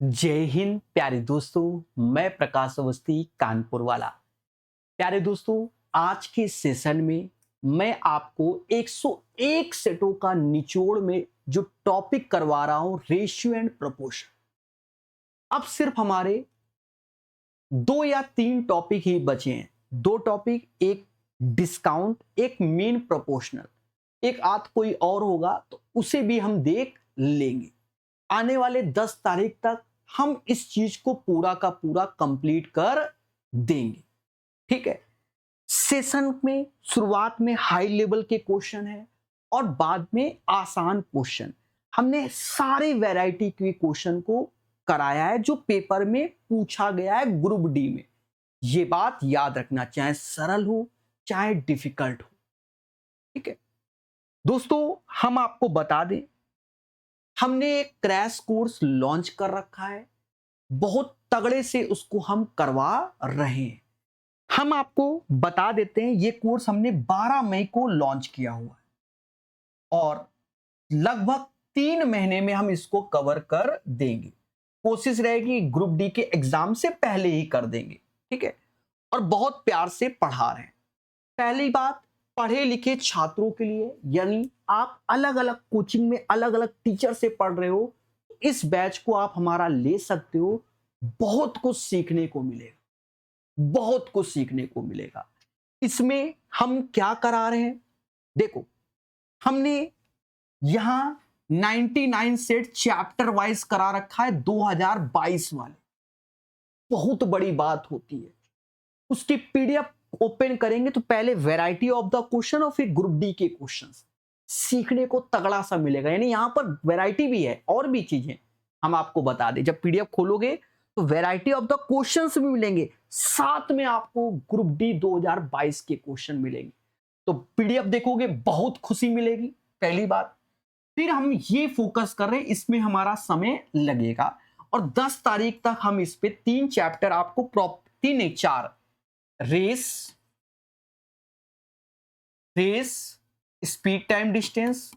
जय हिंद प्यारे दोस्तों। मैं प्रकाश अवस्थी कानपुर वाला। प्यारे दोस्तों, आज के सेशन में मैं आपको 101 सेटों का निचोड़ में जो टॉपिक करवा रहा हूं, रेशियो एंड प्रोपोर्शन। अब सिर्फ हमारे दो या तीन टॉपिक ही बचे हैं। दो टॉपिक, एक डिस्काउंट, एक मीन प्रोपोर्शनल, एक आध कोई और होगा तो उसे भी हम देख लेंगे। आने वाले 10 तारीख तक हम इस चीज को पूरा का पूरा कंप्लीट कर देंगे। ठीक है। सेशन में शुरुआत में हाई लेवल के क्वेश्चन है और बाद में आसान क्वेश्चन। हमने सारे वैरायटी के क्वेश्चन को कराया है जो पेपर में पूछा गया है ग्रुप डी में। ये बात याद रखना, चाहे सरल हो चाहे डिफिकल्ट हो। ठीक है दोस्तों, हम आपको बता दें, हमने एक क्रैश कोर्स लॉन्च कर रखा है। बहुत तगड़े से उसको हम करवा रहे हैं। हम आपको बता देते हैं, ये कोर्स हमने 12 मई को लॉन्च किया हुआ है और लगभग 3 महीने में हम इसको कवर कर देंगे। कोशिश रहेगी ग्रुप डी के एग्जाम से पहले ही कर देंगे। ठीक है। और बहुत प्यार से पढ़ा रहे हैं। पहली बात, पढ़े लिखे छात्रों के लिए, यानी आप अलग अलग कोचिंग में अलग अलग टीचर से पढ़ रहे हो, इस बैच को आप हमारा ले सकते हो। बहुत कुछ सीखने को मिलेगा, बहुत कुछ सीखने को मिलेगा। इसमें हम क्या करा रहे हैं, देखो, हमने यहां 99 सेट चैप्टर वाइज करा रखा है 2022 वाले। बहुत बड़ी बात होती है। उसकी पीडीएफ ओपन करेंगे तो पहले वैरायटी ऑफ द क्वेश्चन और फिर ग्रुप डी के क्वेश्चंस सीखने को तगड़ा सा मिलेगा। यानी यहां पर वैरायटी भी है और भी चीजें हम आपको बता दें। जब पीडीएफ खोलोगे तो वैरायटी ऑफ द क्वेश्चंस भी मिलेंगे, साथ में आपको ग्रुप डी 2022 के क्वेश्चन मिलेंगे। तो पीडीएफ देखोगे बहुत खुशी मिलेगी, पहली बात। फिर हम ये फोकस कर रहे हैं, इसमें हमारा समय लगेगा और 10 तारीख तक हम इस पे 3 चैप्टर आपको तीन नहीं 4, race, speed time distance,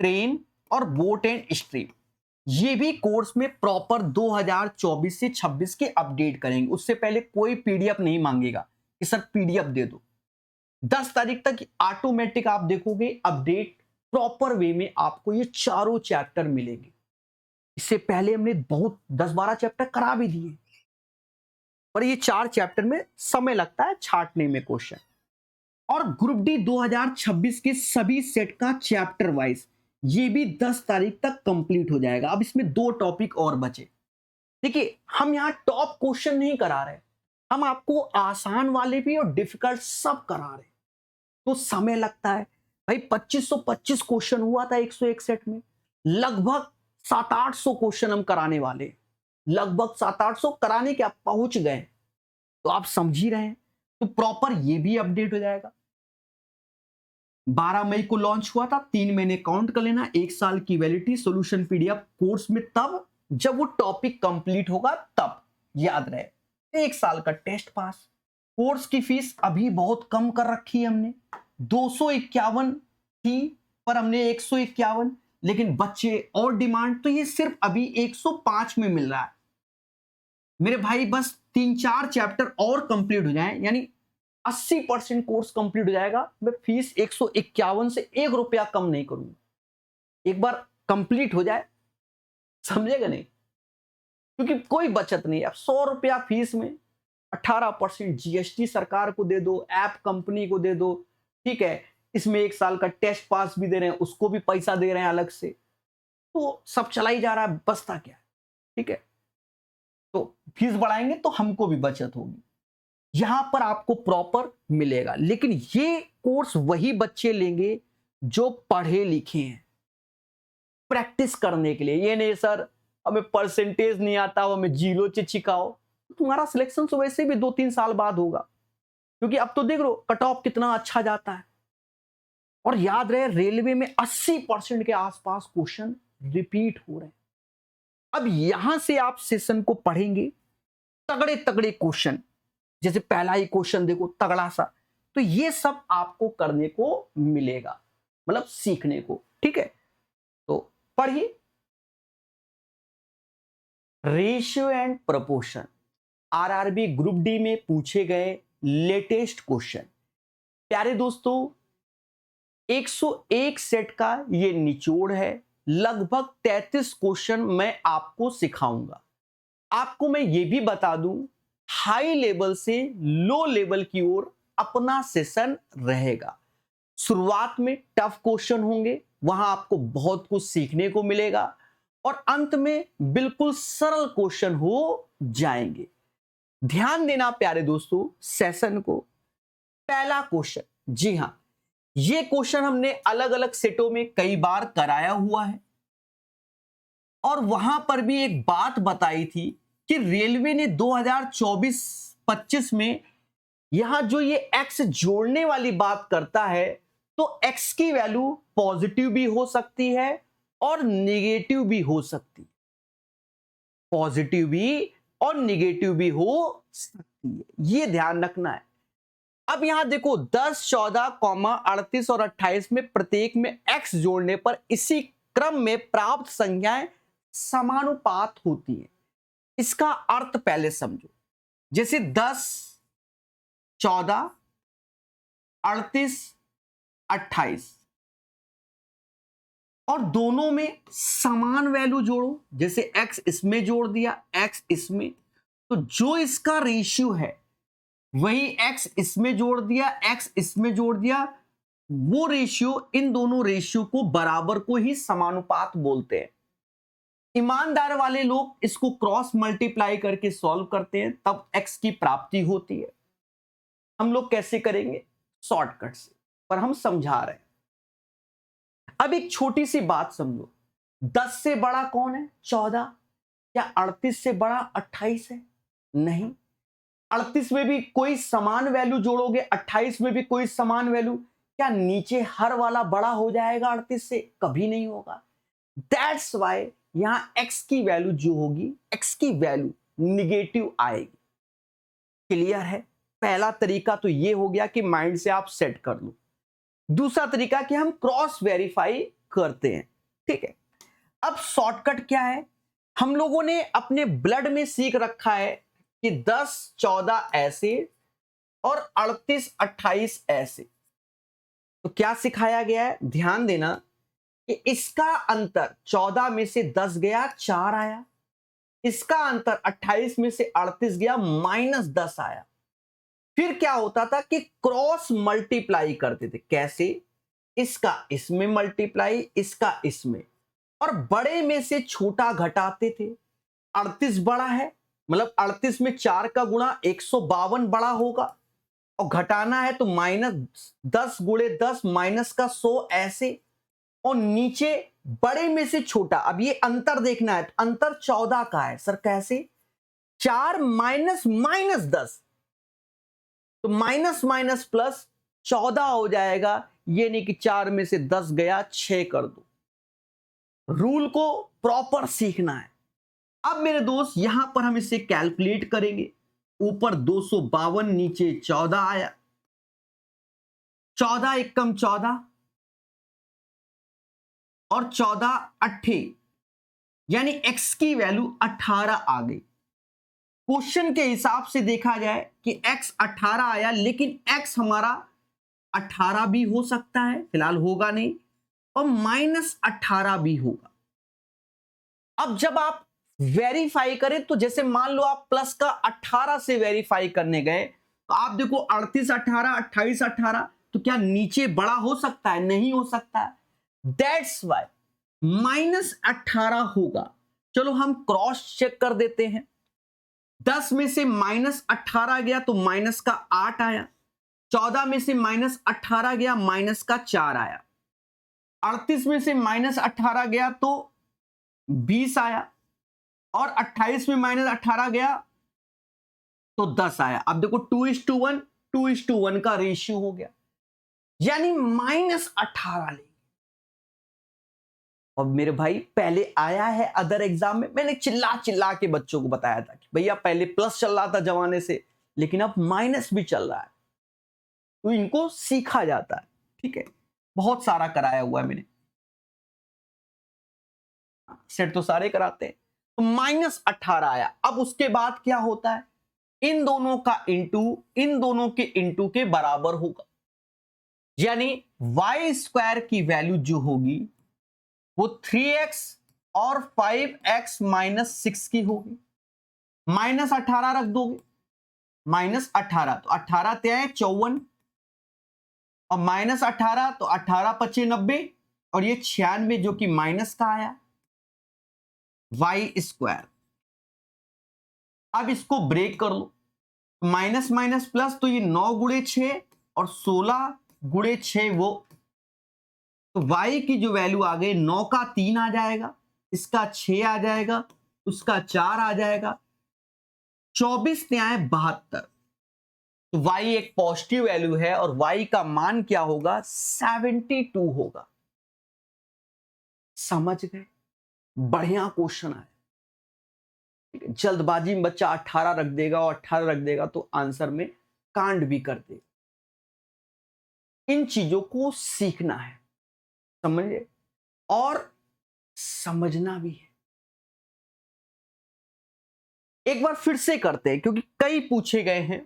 train और बोट एंड स्ट्रीम, ये भी कोर्स में प्रॉपर 2024 से 26 के अपडेट करेंगे। उससे पहले कोई पीडीएफ नहीं मांगेगा कि सर पीडीएफ दे दो। 10 तारीख तक ऑटोमेटिक आप देखोगे अपडेट प्रॉपर वे में आपको ये चारों चैप्टर मिलेंगे। इससे पहले हमने बहुत 10-12 चैप्टर करा भी दिए, पर ये 4 चैप्टर में समय लगता है छांटने में क्वेश्चन। और ग्रुप डी 2026 के सभी सेट का चैप्टर वाइज ये भी 10 तारीख तक कंप्लीट हो जाएगा। अब इसमें 2 टॉपिक और बचे। देखिए, हम यहां टॉप क्वेश्चन नहीं करा रहे, हम आपको आसान वाले भी और डिफिकल्ट सब करा रहे। तो समय लगता है भाई। 2525 क्वेश्चन हुआ था 101 सेट में, लगभग 700-800 क्वेश्चन हम कराने वाले, लगभग 700-800 कराने के आप पहुंच गए तो आप समझ ही रहे हैं। तो प्रॉपर ये भी अपडेट हो जाएगा। 12 मई को लॉन्च हुआ था, 3 महीने काउंट कर लेना, 1 साल की वैलिडिटी सोल्यूशन पीडीएफ कोर्स में तब जब वो टॉपिक कंप्लीट होगा, तब याद रहे। 1 साल का टेस्ट पास। कोर्स की फीस अभी बहुत कम कर रखी है हमने, 251 थी पर हमने 151, लेकिन बच्चे और डिमांड तो ये सिर्फ अभी 105 में मिल रहा है। मेरे भाई बस 3-4 चैप्टर और कंप्लीट हो जाएं, यानी 80% कोर्स कंप्लीट हो जाएगा। मैं फीस 151 से 1 रुपया कम नहीं करूंगा। एक बार कंप्लीट हो जाए, समझेगा नहीं, क्योंकि कोई बचत नहीं है। अब 100 रुपया फीस में 18% जीएसटी सरकार को दे दो, ऐप कंपनी को दे दो। ठीक है, इसमें 1 साल का टेस्ट पास भी दे रहे हैं, उसको भी पैसा दे रहे हैं अलग से, तो सब चला ही जा रहा है, बचता क्या है। ठीक है, तो फीस बढ़ाएंगे तो हमको भी बचत होगी। यहां पर आपको प्रॉपर मिलेगा, लेकिन ये कोर्स वही बच्चे लेंगे जो पढ़े लिखे हैं, प्रैक्टिस करने के लिए। ये नहीं सर हमें परसेंटेज नहीं आता, हमें जीरो से सिखाओ, तुम्हारा सिलेक्शन तो वैसे भी 2-3 साल बाद होगा, क्योंकि अब तो देख लो कट ऑफ कितना अच्छा जाता है। और याद रहे, रेलवे में 80% के आसपास क्वेश्चन रिपीट हो रहे हैं। अब यहां से आप सेशन को पढ़ेंगे, तगड़े तगड़े क्वेश्चन, जैसे पहला ही क्वेश्चन देखो तगड़ा सा, तो ये सब आपको करने को मिलेगा, मतलब सीखने को। ठीक है, तो पढ़िए, ratio and proportion RRB group D में पूछे गए लेटेस्ट क्वेश्चन। प्यारे दोस्तों, 101 सेट का ये निचोड़ है। लगभग 33 क्वेश्चन मैं आपको सिखाऊंगा। आपको मैं ये भी बता दूं, हाई लेवल से लो लेवल की ओर अपना सेशन रहेगा। शुरुआत में टफ क्वेश्चन होंगे, वहां आपको बहुत कुछ सीखने को मिलेगा और अंत में बिल्कुल सरल क्वेश्चन हो जाएंगे। ध्यान देना प्यारे दोस्तों सेशन को। पहला क्वेश्चन, जी हां, ये क्वेश्चन हमने अलग अलग सेटों में कई बार कराया हुआ है और वहां पर भी एक बात बताई थी कि रेलवे ने 2024-25 में यहां जो ये एक्स जोड़ने वाली बात करता है, तो एक्स की वैल्यू पॉजिटिव भी हो सकती है और निगेटिव भी हो सकती है। पॉजिटिव भी और निगेटिव भी हो सकती है, ये ध्यान रखना है। अब यहां देखो 10, 14, 38 और 28 में प्रत्येक में एक्स जोड़ने पर इसी क्रम में प्राप्त संख्याएं समानुपात होती हैं। इसका अर्थ पहले समझो। जैसे 10, 14, 38, 28 और दोनों में समान वैल्यू जोड़ो। जैसे एक्स इसमें जोड़ दिया, एक्स इसमें, तो जो इसका रेशियो है वही एक्स इसमें जोड़ दिया, एक्स इसमें जोड़ दिया, वो रेशियो, इन दोनों रेशियो को बराबर को ही समानुपात बोलते हैं। ईमानदार वाले लोग इसको क्रॉस मल्टीप्लाई करके सॉल्व करते हैं, तब एक्स की प्राप्ति होती है। हम लोग कैसे करेंगे? शॉर्टकट से, पर हम समझा रहे हैं। अब एक छोटी सी बात समझो, 10 से बड़ा कौन है? 14। क्या 38 से बड़ा 28 है? नहीं। 38 में भी कोई समान वैल्यू जोड़ोगे, 28 में भी कोई समान वैल्यू, क्या नीचे हर वाला बड़ा हो जाएगा 38 से? कभी नहीं होगा। दैट्स वाई यहां x की वैल्यू जो होगी, x की वैल्यू निगेटिव आएगी। क्लियर है? पहला तरीका तो ये हो गया कि माइंड से आप सेट कर लो। दूसरा तरीका कि हम क्रॉस वेरीफाई करते हैं। ठीक है, अब शॉर्टकट क्या है? हम लोगों ने अपने ब्लड में सीख रखा है कि 10, 14 ऐसे और 38, 28 ऐसे। तो क्या सिखाया गया है? ध्यान देना कि इसका अंतर 14 में से 10 गया, 4 आया। इसका अंतर 28 में से 38 गया, -10 आया। फिर क्या होता था कि क्रॉस मल्टीप्लाई करते थे। कैसे? इसका इसमें मल्टीप्लाई, इसका इसमें, और बड़े में से छोटा घटाते थे। 38 बड़ा है, मतलब 38 में 4 का गुणा 152 बड़ा होगा, और घटाना है तो -10 गुणे 10 -100 ऐसे, और नीचे बड़े में से छोटा। अब ये अंतर देखना है, तो अंतर 14 का है। सर कैसे? 4 माइनस -10, तो माइनस माइनस प्लस 14 हो जाएगा। ये नहीं कि 4 में से 10 गया, 6 कर दो। रूल को प्रॉपर सीखना है। अब मेरे दोस्त यहां पर हम इसे कैलकुलेट करेंगे। ऊपर 252, नीचे 14 आया। 14 एकम 14 और 14 अट्ठे, यानी x की वैल्यू 18 आ गई। क्वेश्चन के हिसाब से देखा जाए कि x 18 आया, लेकिन x हमारा 18 भी हो सकता है, फिलहाल होगा नहीं, और -18 भी होगा। अब जब आप वेरीफाई करें, तो जैसे मान लो आप प्लस का 18 से वेरीफाई करने गए, तो आप देखो 38, 18, 28, 18, तो क्या नीचे बड़ा हो सकता है? नहीं हो सकता। दैट्स वाई -18 होगा। चलो हम क्रॉस चेक कर देते हैं। 10 में से -18 गया तो माइनस का 8 आया। 14 में से -18 गया, माइनस का 4 आया। 38 में से -18 गया तो 20 आया, और 28 में -18 गया तो 10 आया। अब देखो 2:1, 2:1 का रेशियो हो गया, यानी -18 ले। और मेरे भाई पहले आया है अदर एग्जाम में, मैंने चिल्ला चिल्ला के बच्चों को बताया था कि भैया पहले प्लस चल रहा था जमाने से, लेकिन अब माइनस भी चल रहा है, तो इनको सीखा जाता है। ठीक है, बहुत सारा कराया हुआ है मैंने, सेट तो सारे कराते हैं। तो -18 आया। अब उसके बाद क्या होता है, इन दोनों का इंटू इन दोनों के इंटू के बराबर होगा, यानी y² की वैल्यू जो होगी वो 3x और 5x-6 की होगी। -18 रख दोगे, -18 तो 18 ते आए 54 और -18 तो 18 पचे 90 और ये 96 जो कि माइनस का आया y²। अब इसको ब्रेक कर लो, माइनस माइनस प्लस, तो ये 9 गुणे 6 और 16 गुणे 6 वो, तो y की जो वैल्यू आ गई 9 का 3 आ जाएगा, इसका 6 आ जाएगा, उसका 4 आ जाएगा, 24 ने आए 72। तो y एक पॉजिटिव वैल्यू है और y का मान क्या होगा, 72 होगा। समझ गए? बढ़िया क्वेश्चन है। जल्दबाजी में बच्चा 18 रख देगा और 18 रख देगा तो आंसर में कांड भी कर देगा। इन चीजों को सीखना है, समझे, और समझना भी है। एक बार फिर से करते हैं क्योंकि कई पूछे गए हैं,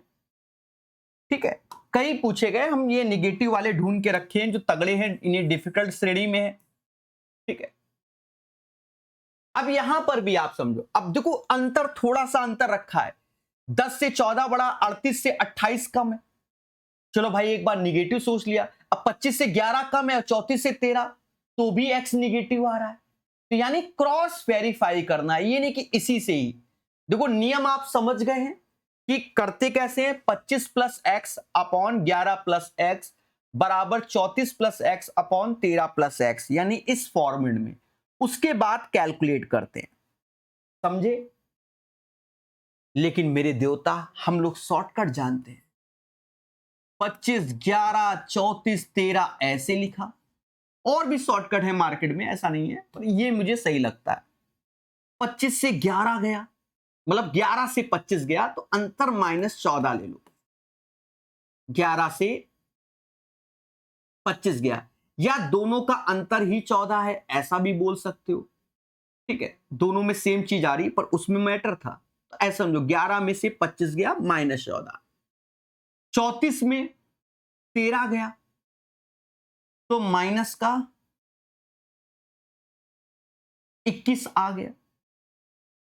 ठीक है, कई पूछे गए। हम ये निगेटिव वाले ढूंढ के रखे हैं जो तगड़े हैं, इन्हें डिफिकल्ट श्रेणी में है, ठीक है। अब यहां पर भी आप समझो, अब देखो अंतर, थोड़ा सा अंतर रखा है, 10 से 14 बड़ा, 38 से 28 कम है। चलो भाई एक बार निगेटिव सोच लिया। अब 25 से 11 कम है और 34 से 13, तो भी x निगेटिव आ रहा है। तो यानी क्रॉस वेरीफाई करना है, ये नहीं कि इसी से ही। देखो नियम आप समझ गए हैं कि करते कैसे हैं, 25 plus x upon 11 plus x बराबर 34 plus x upon 13 plus x, यानी इस फॉर्मेट में। उसके बाद कैलकुलेट करते हैं, समझे। लेकिन मेरे देवता, हम लोग शॉर्टकट जानते हैं। 25 11 34 13 ऐसे लिखा, और भी शॉर्टकट है मार्केट में, ऐसा नहीं है, पर ये मुझे सही लगता है। 25 से 11 गया, मतलब 11 से 25 गया, तो अंतर -14 ले लो। 11 से 25 गया, या दोनों का अंतर ही 14 है, ऐसा भी बोल सकते हो, ठीक है। दोनों में सेम चीज आ रही, पर उसमें मैटर था, तो ऐसा समझो 11 में से 25 गया -14, 34 में 13 गया तो माइनस का 21 आ गया,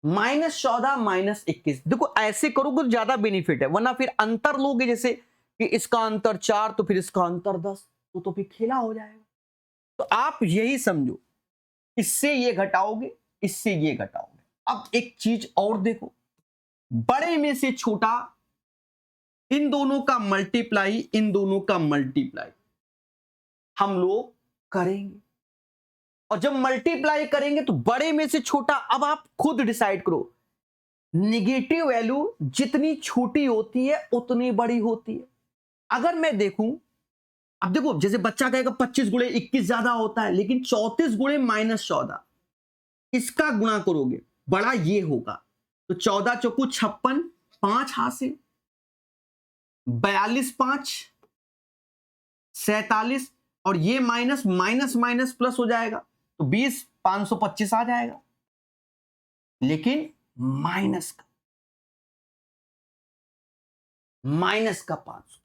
-14 -21। देखो ऐसे करोगे तो ज्यादा बेनिफिट है, वरना फिर अंतर लोगे, जैसे कि इसका अंतर 4 तो फिर इसका अंतर 10, तो फिर खेला हो जाएगा। तो आप यही समझो, इससे ये घटाओगे, इससे ये घटाओगे। अब एक चीज और देखो, बड़े में से छोटा, इन दोनों का मल्टीप्लाई, इन दोनों का मल्टीप्लाई हम लोग करेंगे, और जब मल्टीप्लाई करेंगे तो बड़े में से छोटा। अब आप खुद डिसाइड करो, निगेटिव वैल्यू जितनी छोटी होती है उतनी बड़ी होती है। अगर मैं देखूं, अब देखो जैसे बच्चा कहेगा 25 गुणे 21 ज्यादा होता है, लेकिन 34 गुणे -14 इसका गुणा करोगे, बड़ा ये होगा, तो 14 चौकू 56, 5 हासिल, 42 5 47, और ये माइनस माइनस माइनस प्लस हो जाएगा, तो 20 525 आ जाएगा, लेकिन माइनस का 500।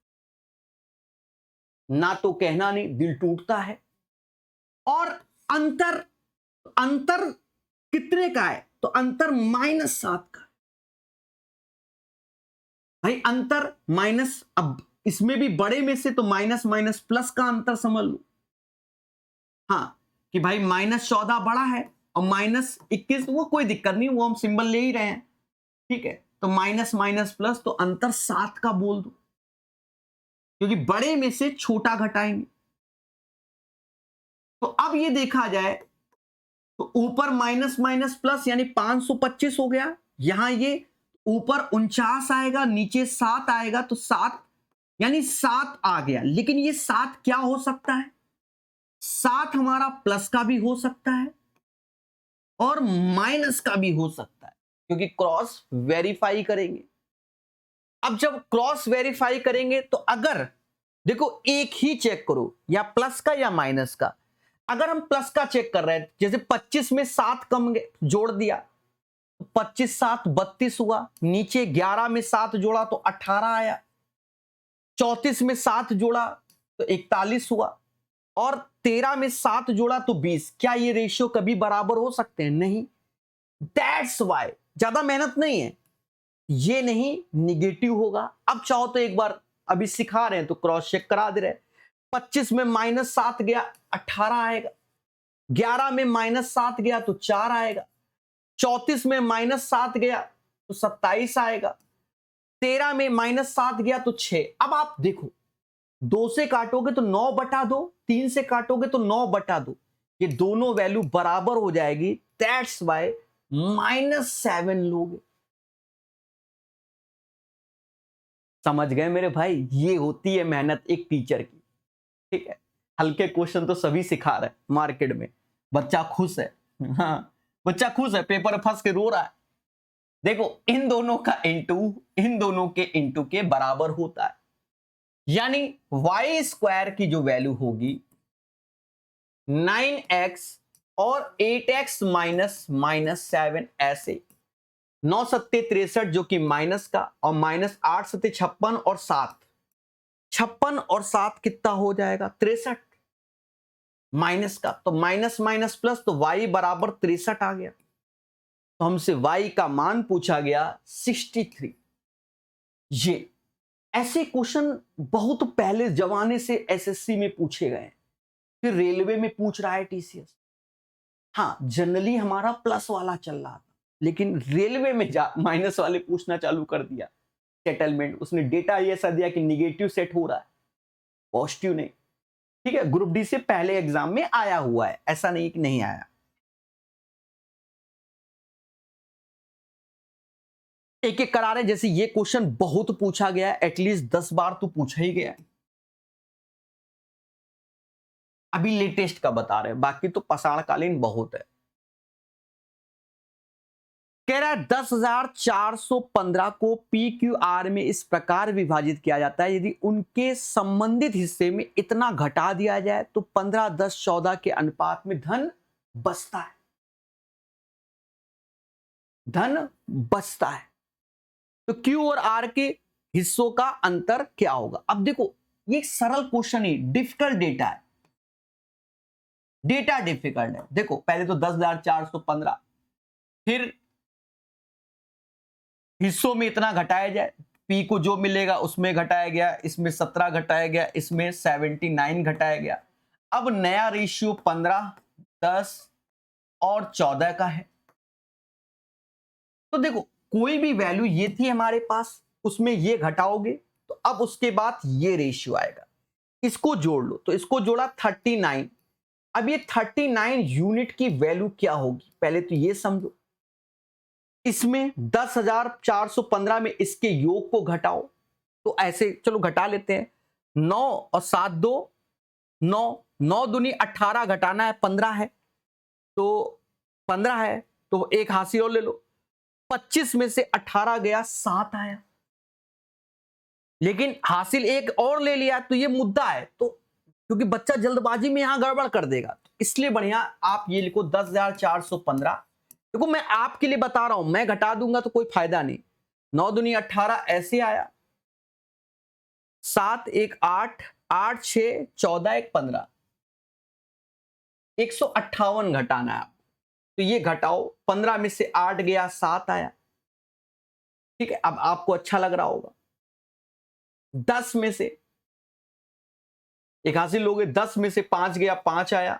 ना तो कहना नहीं, दिल टूटता है। और अंतर, अंतर कितने का है, तो अंतर -7 का। भाई अंतर माइनस, अब इसमें भी बड़े में से तो माइनस माइनस प्लस का अंतर समझ लो। हाँ, कि भाई -14 बड़ा है और -21 वो कोई दिक्कत नहीं, वो हम सिंबल ले ही रहे हैं, ठीक है। तो माइनस माइनस प्लस, तो अंतर 7 का बोल दो, क्योंकि बड़े में से छोटा घटाएंगे। तो अब ये देखा जाए तो ऊपर माइनस माइनस प्लस यानी 525 हो गया, यहां ये ऊपर 49 आएगा, नीचे 7 आएगा, तो 7 यानी 7 आ गया। लेकिन ये 7 क्या हो सकता है, 7 हमारा प्लस का भी हो सकता है और माइनस का भी हो सकता है, क्योंकि क्रॉस वेरीफाई करेंगे। अब जब क्रॉस वेरीफाई करेंगे तो अगर देखो एक ही चेक करो, या प्लस का या माइनस का। अगर हम प्लस का चेक कर रहे हैं, जैसे 25 में 7 कम जोड़ दिया, 25 7 32 हुआ, नीचे 11 में 7 जोड़ा तो 18 आया, 34 में 7 जोड़ा तो 41 हुआ, और 13 में 7 जोड़ा तो 20। क्या ये रेशियो कभी बराबर हो सकते हैं? नहीं। दैट्स वाई ज्यादा मेहनत नहीं है, ये नहीं निगेटिव होगा। अब चाहो तो एक बार, अभी सिखा रहे हैं तो क्रॉस चेक करा दे रहे। 25 में -7 गया 18 आएगा, 11 में -7 गया तो 4 आएगा, 34 में -7 गया तो 27 आएगा, 13 में -7 गया तो 6। अब आप देखो, 2 से काटोगे तो 9/2, 3 से काटोगे तो 9/2, ये दोनों वैल्यू बराबर हो जाएगी। दैट्स वाई -7 लोगे। समझ गए मेरे भाई? ये होती है मेहनत एक टीचर की। ठीक है, हल्के क्वेश्चन तो सभी सिखा रहे हैं मार्केट में, बच्चा खुश है। हाँ, बच्चा खुश है, पेपर फंस के रो रहा है। देखो, इन दोनों का इंटू इन दोनों के इंटू के बराबर होता है, यानी वाई स्क्वायर की जो वैल्यू होगी 9x और 8x माइनस 7, ऐसे 9 सत्ते 63 जो कि माइनस का, और -8 सत्ते 56 और 7, 56 और 7 कितना हो जाएगा? 63 माइनस का, तो माइनस माइनस प्लस, तो y बराबर 63 आ गया। तो हमसे y का मान पूछा गया 63। ये ऐसे क्वेश्चन बहुत पहले जमाने से एसएससी में पूछे गए, फिर रेलवे में पूछ रहा है टीसीएस। हाँ, जनरली हमारा प्लस वाला चल रहा था, लेकिन रेलवे में माइनस वाले पूछना चालू कर दिया। सेटलमेंट, उसने डेटा ऐसा दिया कि निगेटिव सेट हो रहा है, पॉजिटिव नहीं। ठीक है, ग्रुप डी से पहले एग्जाम में आया हुआ है, ऐसा नहीं कि नहीं आया। एक एक करा रहे, जैसे ये क्वेश्चन बहुत पूछा गया है, एटलीस्ट 10 बार तो पूछा ही गया है। अभी लेटेस्ट का बता रहे हैं, बाकी तो पसाणकालीन बहुत है। कह रहा है 10,415 को पी क्यू आर में इस प्रकार विभाजित किया जाता है, यदि उनके संबंधित हिस्से में इतना घटा दिया जाए तो 15 10 14 के अनुपात में धन बचता है। धन बचता है, तो क्यू और आर के हिस्सों का अंतर क्या होगा? अब देखो, ये एक सरल क्वेश्चन ही, डिफिकल्ट डेटा है, डेटा डिफिकल्ट है। देखो, पहले तो 10,415, फिर हिस्सों में इतना घटाया जाए, पी को जो मिलेगा उसमें घटाया गया, इसमें 17 घटाया गया, इसमें 79 घटाया गया। अब नया रेशियो 15 10 और 14 का है। तो देखो, कोई भी वैल्यू ये थी हमारे पास, उसमें ये घटाओगे तो अब उसके बाद ये रेशियो आएगा, इसको जोड़ लो, तो इसको जोड़ा 39। अब ये 39 यूनिट की वैल्यू क्या होगी, पहले तो ये समझो। इसमें 10,415 में इसके योग को घटाओ, तो ऐसे चलो घटा लेते हैं। 9 और 7 2 9, 9 दूनी 18, घटाना है 15 है, तो 15 है, तो एक हासिल और ले लो। 25 में से 18 गया 7 आया, लेकिन हासिल एक और ले लिया, तो ये मुद्दा है, तो क्योंकि बच्चा जल्दबाजी में यहां गड़बड़ कर देगा, तो इसलिए बढ़िया आप ये लिखो 10,415। देखो, मैं आपके लिए बता रहा हूं, मैं घटा दूंगा तो कोई फायदा नहीं। 9 दूनी 18 ऐसे आया, 7 1 8, 8 6 14 1 15, 158 घटाना है आप, तो ये घटाओ, 15 में से 8 गया 7 आया। ठीक है, अब आपको अच्छा लग रहा होगा। 10 में से एक हासिल लोगे, 10 में से 5 गया 5 आया,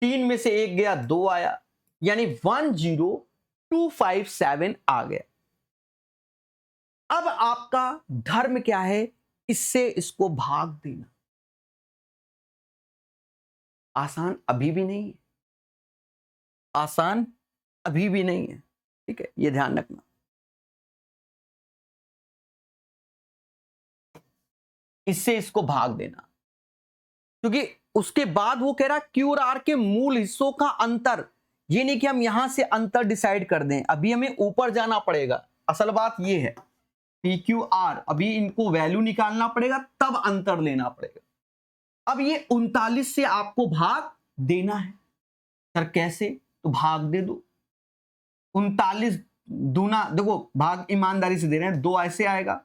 3 में से 1 गया 2 आया, यानी 10257 आ गया। अब आपका धर्म क्या है? इससे इसको भाग देना। आसान अभी भी नहीं है, आसान अभी भी नहीं है। ठीक है, ये ध्यान रखना। इससे इसको भाग देना, क्योंकि उसके बाद वो कह रहा क्यू और आर के मूल हिस्सों का अंतर। ये नहीं कि हम यहां से अंतर डिसाइड कर दें, अभी हमें ऊपर जाना पड़ेगा। असल बात ये है, पी क्यू आर, अभी इनको वैल्यू निकालना पड़ेगा, तब अंतर लेना पड़ेगा। अब ये 39 से आपको भाग देना है। सर कैसे? तो भाग दे दो, 39 दूना, देखो भाग ईमानदारी से दे रहे हैं, 2 ऐसे आएगा,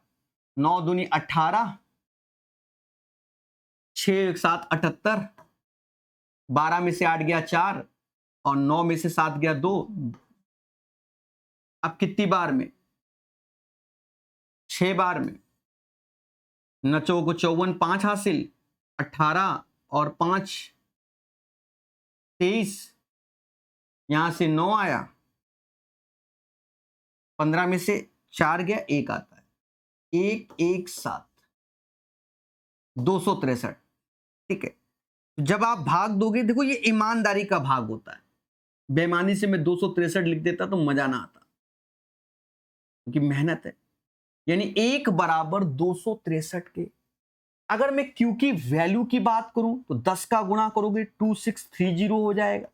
9 दूनी 18, 6 7 78, 12 में से 8 गया 4 और 9 में से 7 गया 2। अब कितनी बार में? 6 बार में। नचो को 54, 5 हासिल, 18 और 5 23, यहां से 9 आया, 15 में से 4 गया, 1 आता है, 1 1 7, 263। ठीक है, जब आप भाग दोगे, देखो ये ईमानदारी का भाग होता है, बेईमानी से मैं 263 लिख देता तो मजा ना आता, क्योंकि मेहनत है। यानी 1 बराबर 263 के। अगर मैं Q की वैल्यू की बात करूं तो 10 का गुणा करोगे 2630 हो जाएगा,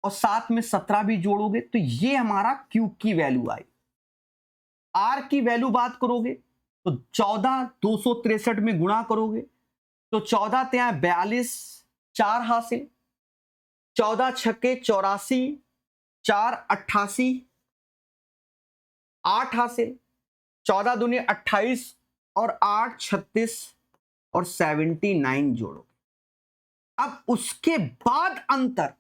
और साथ में 17 भी जोड़ोगे तो ये हमारा Q की वैल्यू आई। R की वैल्यू बात करोगे तो 14 263 में गुणा करोगे तो 14 त्या 42, 4 हासिल, 14 छक्के 84, 4 88, 8 हासिल, 14 दूनी 28 और 8 36 और 79 जोड़ो। अब उसके बाद अंतर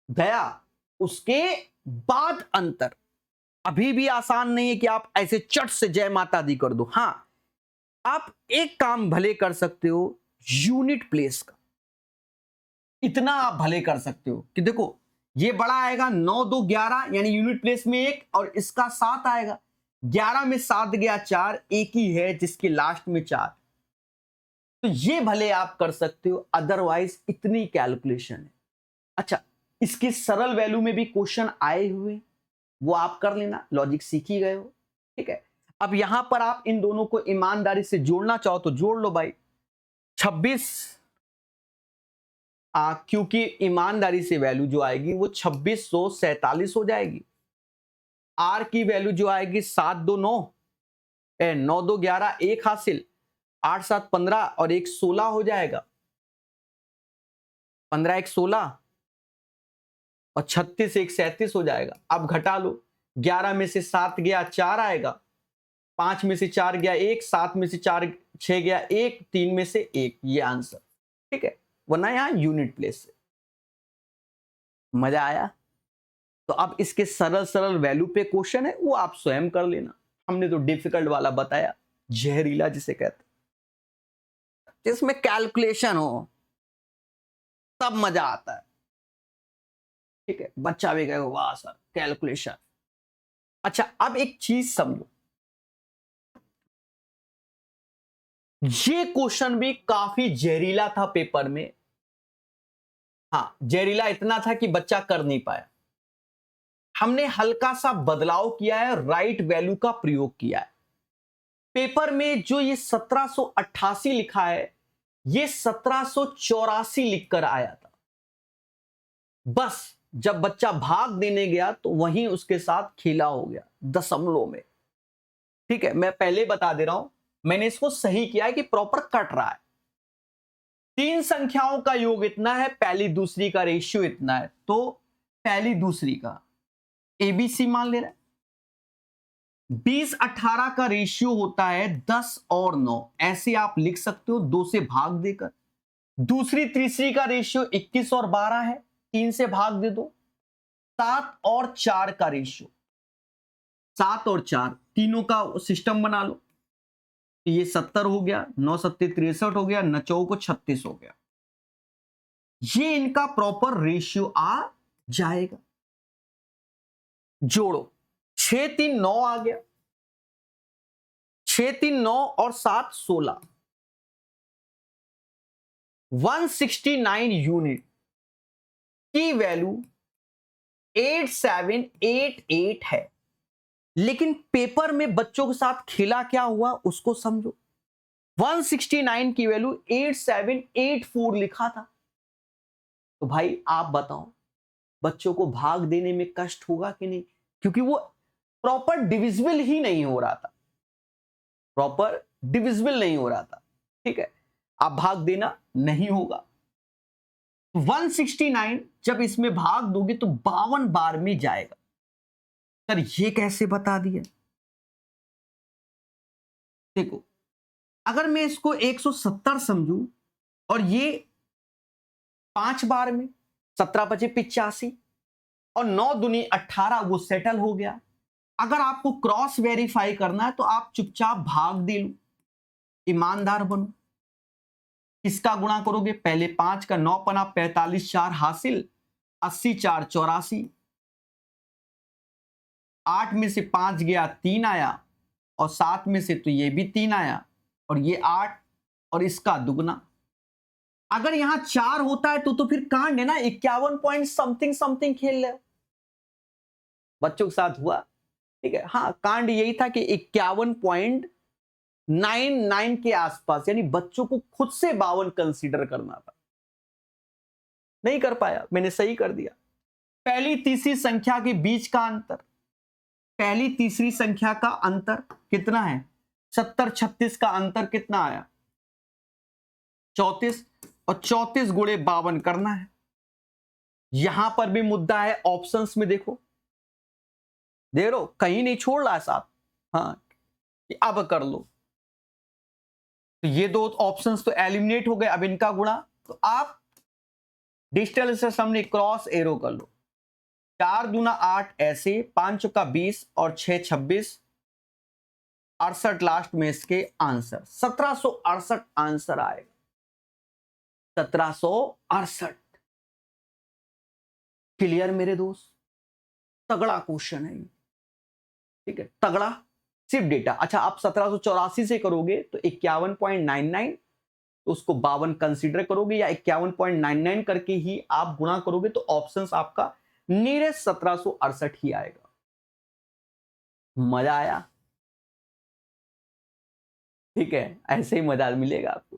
गया, उसके बाद अंतर अभी भी आसान नहीं है कि आप ऐसे चट से जय माता दी कर दो। हां, आप एक काम भले कर सकते हो, यूनिट प्लेस का इतना आप भले कर सकते हो कि देखो ये बड़ा आएगा 9 2 11, यानी यूनिट प्लेस में 1, और इसका 7 आएगा, 11 में 7 गया 4, एक ही है जिसके लास्ट में 4। तो ये भले आप कर सकते हो, अदरवाइज इतनी कैलकुलेशन है। अच्छा, इसकी सरल वैल्यू में भी क्वेश्चन आए हुए, वो आप कर लेना, लॉजिक सीख ही गए हो। ठीक है, अब यहां पर आप इन दोनों को ईमानदारी से जोड़ना चाहो तो जोड़ लो भाई। 26 क्योंकि ईमानदारी से वैल्यू जो आएगी वो 2647 हो जाएगी। आर की वैल्यू जो आएगी 7 2 9, 9 2 11, 1 हासिल, 8 7 15 और 1 16 हो जाएगा, 15 1 16 और 36 1 37 हो जाएगा। अब घटा लो, 11 में से 7 गया 4 आएगा, 5 में से 4 गया 1, 7 में से 4 6 गया 1, 3 में से 1, ये आंसर। ठीक है, वरना यहां यूनिट प्लेस से। मजा आया? तो अब इसके सरल सरल वैल्यू पे क्वेश्चन है, वो आप स्वयं कर लेना। हमने तो डिफिकल्ट वाला बताया, जहरीला जिसे कहते, जिसमें कैलकुलेशन हो तब मजा आता है। ठीक है, बच्चा भी कहेगा वाह सर कैलकुलेशन। अच्छा, अब एक चीज समझो, ये क्वेश्चन भी काफी जहरीला था पेपर में। हाँ, जहरीला इतना था कि बच्चा कर नहीं पाया। हमने हल्का सा बदलाव किया है, राइट वैल्यू का प्रयोग किया है। पेपर में जो ये 1788 लिखा है, ये 1784 लिखकर आया था। बस जब बच्चा भाग देने गया तो वहीं उसके साथ खेला हो गया दशमलव में। ठीक है, मैं पहले बता दे रहा हूं, मैंने इसको सही किया है कि प्रॉपर कट रहा है। 3 संख्याओं का योग इतना है, पहली दूसरी का रेशियो इतना है, तो पहली दूसरी का एबीसी मान ले रहा है। 20 18 का रेशियो होता है 10 और 9, ऐसे आप लिख सकते हो 2 से भाग देकर। दूसरी तीसरी का रेशियो 21 और 12 है, 3 से भाग दे दो। 7 और 4 का रेशियो, 7 और 4 तीनों का सिस्टम बना लो, ये 70 हो गया, 9 7 63 हो गया, 9 को 36 हो गया। ये इनका प्रॉपर रेशियो आ जाएगा। जोड़ो, 6 3 9 आ गया, 6 3 9 और 7 16, 169 यूनिट की वैल्यू 8788 है। लेकिन पेपर में बच्चों के साथ खेला क्या हुआ उसको समझो। 169 की वैल्यू 8784 लिखा था। तो भाई आप बताओ, बच्चों को भाग देने में कष्ट होगा कि नहीं? क्योंकि वो प्रॉपर डिविजिबल ही नहीं हो रहा था, प्रॉपर डिविजिबल नहीं हो रहा था। ठीक है, आप भाग देना नहीं होगा। 169 जब इसमें भाग दोगे तो 52 बार में जाएगा। सर ये कैसे बता दिया? देखो, अगर मैं इसको 170 समझू और ये 5 बार में 17 पचे 85 और 9 दूनी 18 वो सेटल हो गया। अगर आपको क्रॉस वेरीफाई करना है तो आप चुपचाप भाग दे लो, ईमानदार बनो। किसका गुणा करोगे? पहले 5 का 9 पना 45 4 हासिल, 80 4 84, 8 में से 5 गया 3 आया और 7 में से तो ये भी 3 आया और ये 8 और इसका दुगना। अगर यहां 4 होता है तो फिर कांड है ना 51 पॉइंट समथिंग समथिंग खेल रहे बच्चों के साथ हुआ। ठीक है, हाँ कांड यही था कि 51.99 के आसपास, यानी बच्चों को खुद से 52 कंसीडर करना था, नहीं कर पाया, मैंने सही कर दिया। पहली तीसरी संख्या के बीच का अंतर, पहली तीसरी संख्या का अंतर कितना है? 70 36 का अंतर कितना आया? 34 और 34 गुणे 52 करना है। यहां पर भी मुद्दा है, ऑप्शंस में देखो, दे रो कहीं नहीं छोड़ रहा है साथ, हाँ अब कर लो। तो ये दो ऑप्शंस तो एलिमिनेट हो गए, अब इनका गुणा, तो आप डिजिटल से सामने क्रॉस एरो कर लो। 4 दूना 8 ऐसे, 5 चौका 20 और 6 26, 68 लास्ट में इसके आंसर 1768 आंसर आएगा। 1768 क्लियर मेरे दोस्त? तगड़ा क्वेश्चन है, ठीक है, तगड़ा। सिर्फ डेटा, अच्छा आप 1784 से करोगे तो 51.99, तो उसको 52 कंसीडर करोगे या 51.99 करके ही आप गुणा करोगे तो ऑप्शंस आपका नीरेस्ट 1768 ही आएगा। मजा आया? ठीक है, ऐसे ही मजा मिलेगा आपको।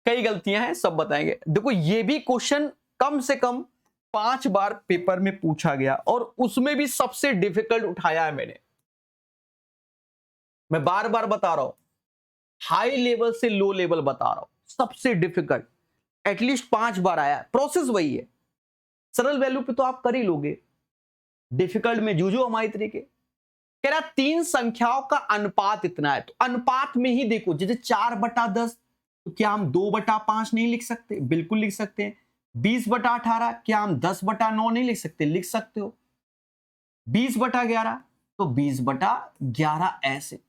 कई गलतियां हैं, सब बताएंगे। देखो ये भी क्वेश्चन कम से कम 5 बार पेपर में पूछा गया और उसमें भी सबसे डिफिकल्ट उठाया है मैंने। मैं बार बार बता रहा हूं, हाई लेवल से लो लेवल बता रहा हूं, सबसे डिफिकल्ट एटलीस्ट 5 बार आया। प्रोसेस वही है, सरल वैल्यू पे तो आप कर ही लोगे, डिफिकल्ट में जूझो हमारी तरीके। कह रहा 3 संख्याओं का अनुपात इतना है, तो अनुपात में ही देखो, जैसे 4/10, तो क्या हम 2/5 नहीं लिख सकते? बिल्कुल लिख सकते हैं। 20/18, क्या हम 10/9 नहीं लिख सकते? लिख सकते हो। 20/11, तो 20/11 ऐसे।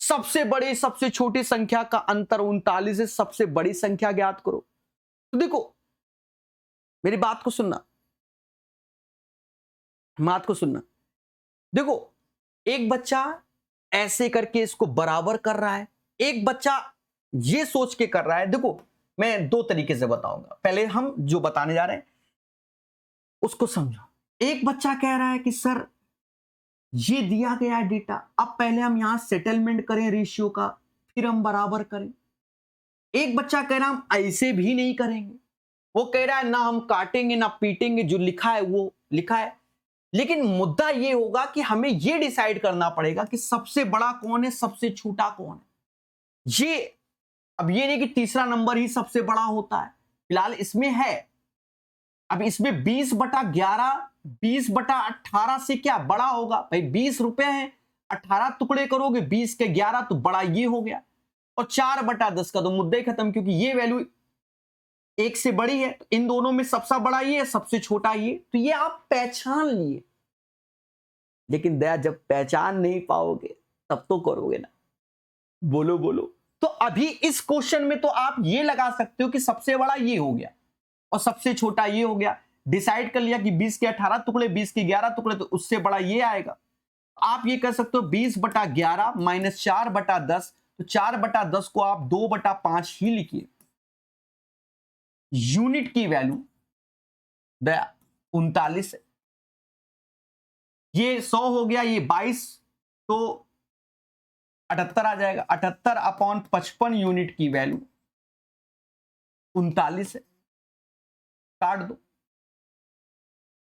सबसे बड़ी सबसे छोटी संख्या का अंतर 39 है, सबसे बड़ी संख्या ज्ञात करो। तो देखो मेरी बात को सुनना, बात को सुनना। देखो एक बच्चा ऐसे करके इसको बराबर कर रहा है, एक बच्चा ये सोच के कर रहा है। देखो मैं 2 तरीके से बताऊंगा, पहले हम जो बताने जा रहे हैं उसको समझो। एक बच्चा कह रहा है कि सर ये दिया गया है डेटा, अब पहले हम यहां सेटलमेंट करें रेशियो का, फिर हम बराबर करें। एक बच्चा कह रहा हम ऐसे भी नहीं करेंगे, वो कह रहा है ना हम काटेंगे ना पीटेंगे, जो लिखा है वो लिखा है। लेकिन मुद्दा ये होगा कि हमें ये डिसाइड करना पड़ेगा कि सबसे बड़ा कौन है, सबसे छोटा कौन है। ये अब ये नहीं कि तीसरा नंबर ही सबसे बड़ा होता है, फिलहाल इसमें है। अब इसमें 20/11 20/18 से क्या बड़ा होगा भाई? 20 रुपए हैं, 18 टुकड़े करोगे 20 के 11, तो बड़ा ये हो गया। और 4/10 का तो मुद्दा ही खत्म, क्योंकि ये वैल्यू 1 से बड़ी है, तो इन दोनों में सबसे बड़ा ये है, सबसे छोटा ये, तो ये आप पहचान लिए। लेकिन दया जब पहचान नहीं पाओगे तब तो करोगे ना, बोलो बोलो। तो अभी इस क्वेश्चन में तो आप ये लगा सकते हो कि सबसे बड़ा ये हो गया और सबसे छोटा ये हो गया। डिसाइड कर लिया कि 20 के 18 टुकड़े 20 के 11 टुकड़े, तो उससे बड़ा ये आएगा। आप ये कर सकते हो 20/11 माइनस 4/10, तो 4/10 को आप 2/5 ही लिखिए। यूनिट की वैल्यू 39 है, ये 100 हो गया, ये 22, तो 78 आ जाएगा। 78/55 यूनिट की वैल्यू 39 है, काट दो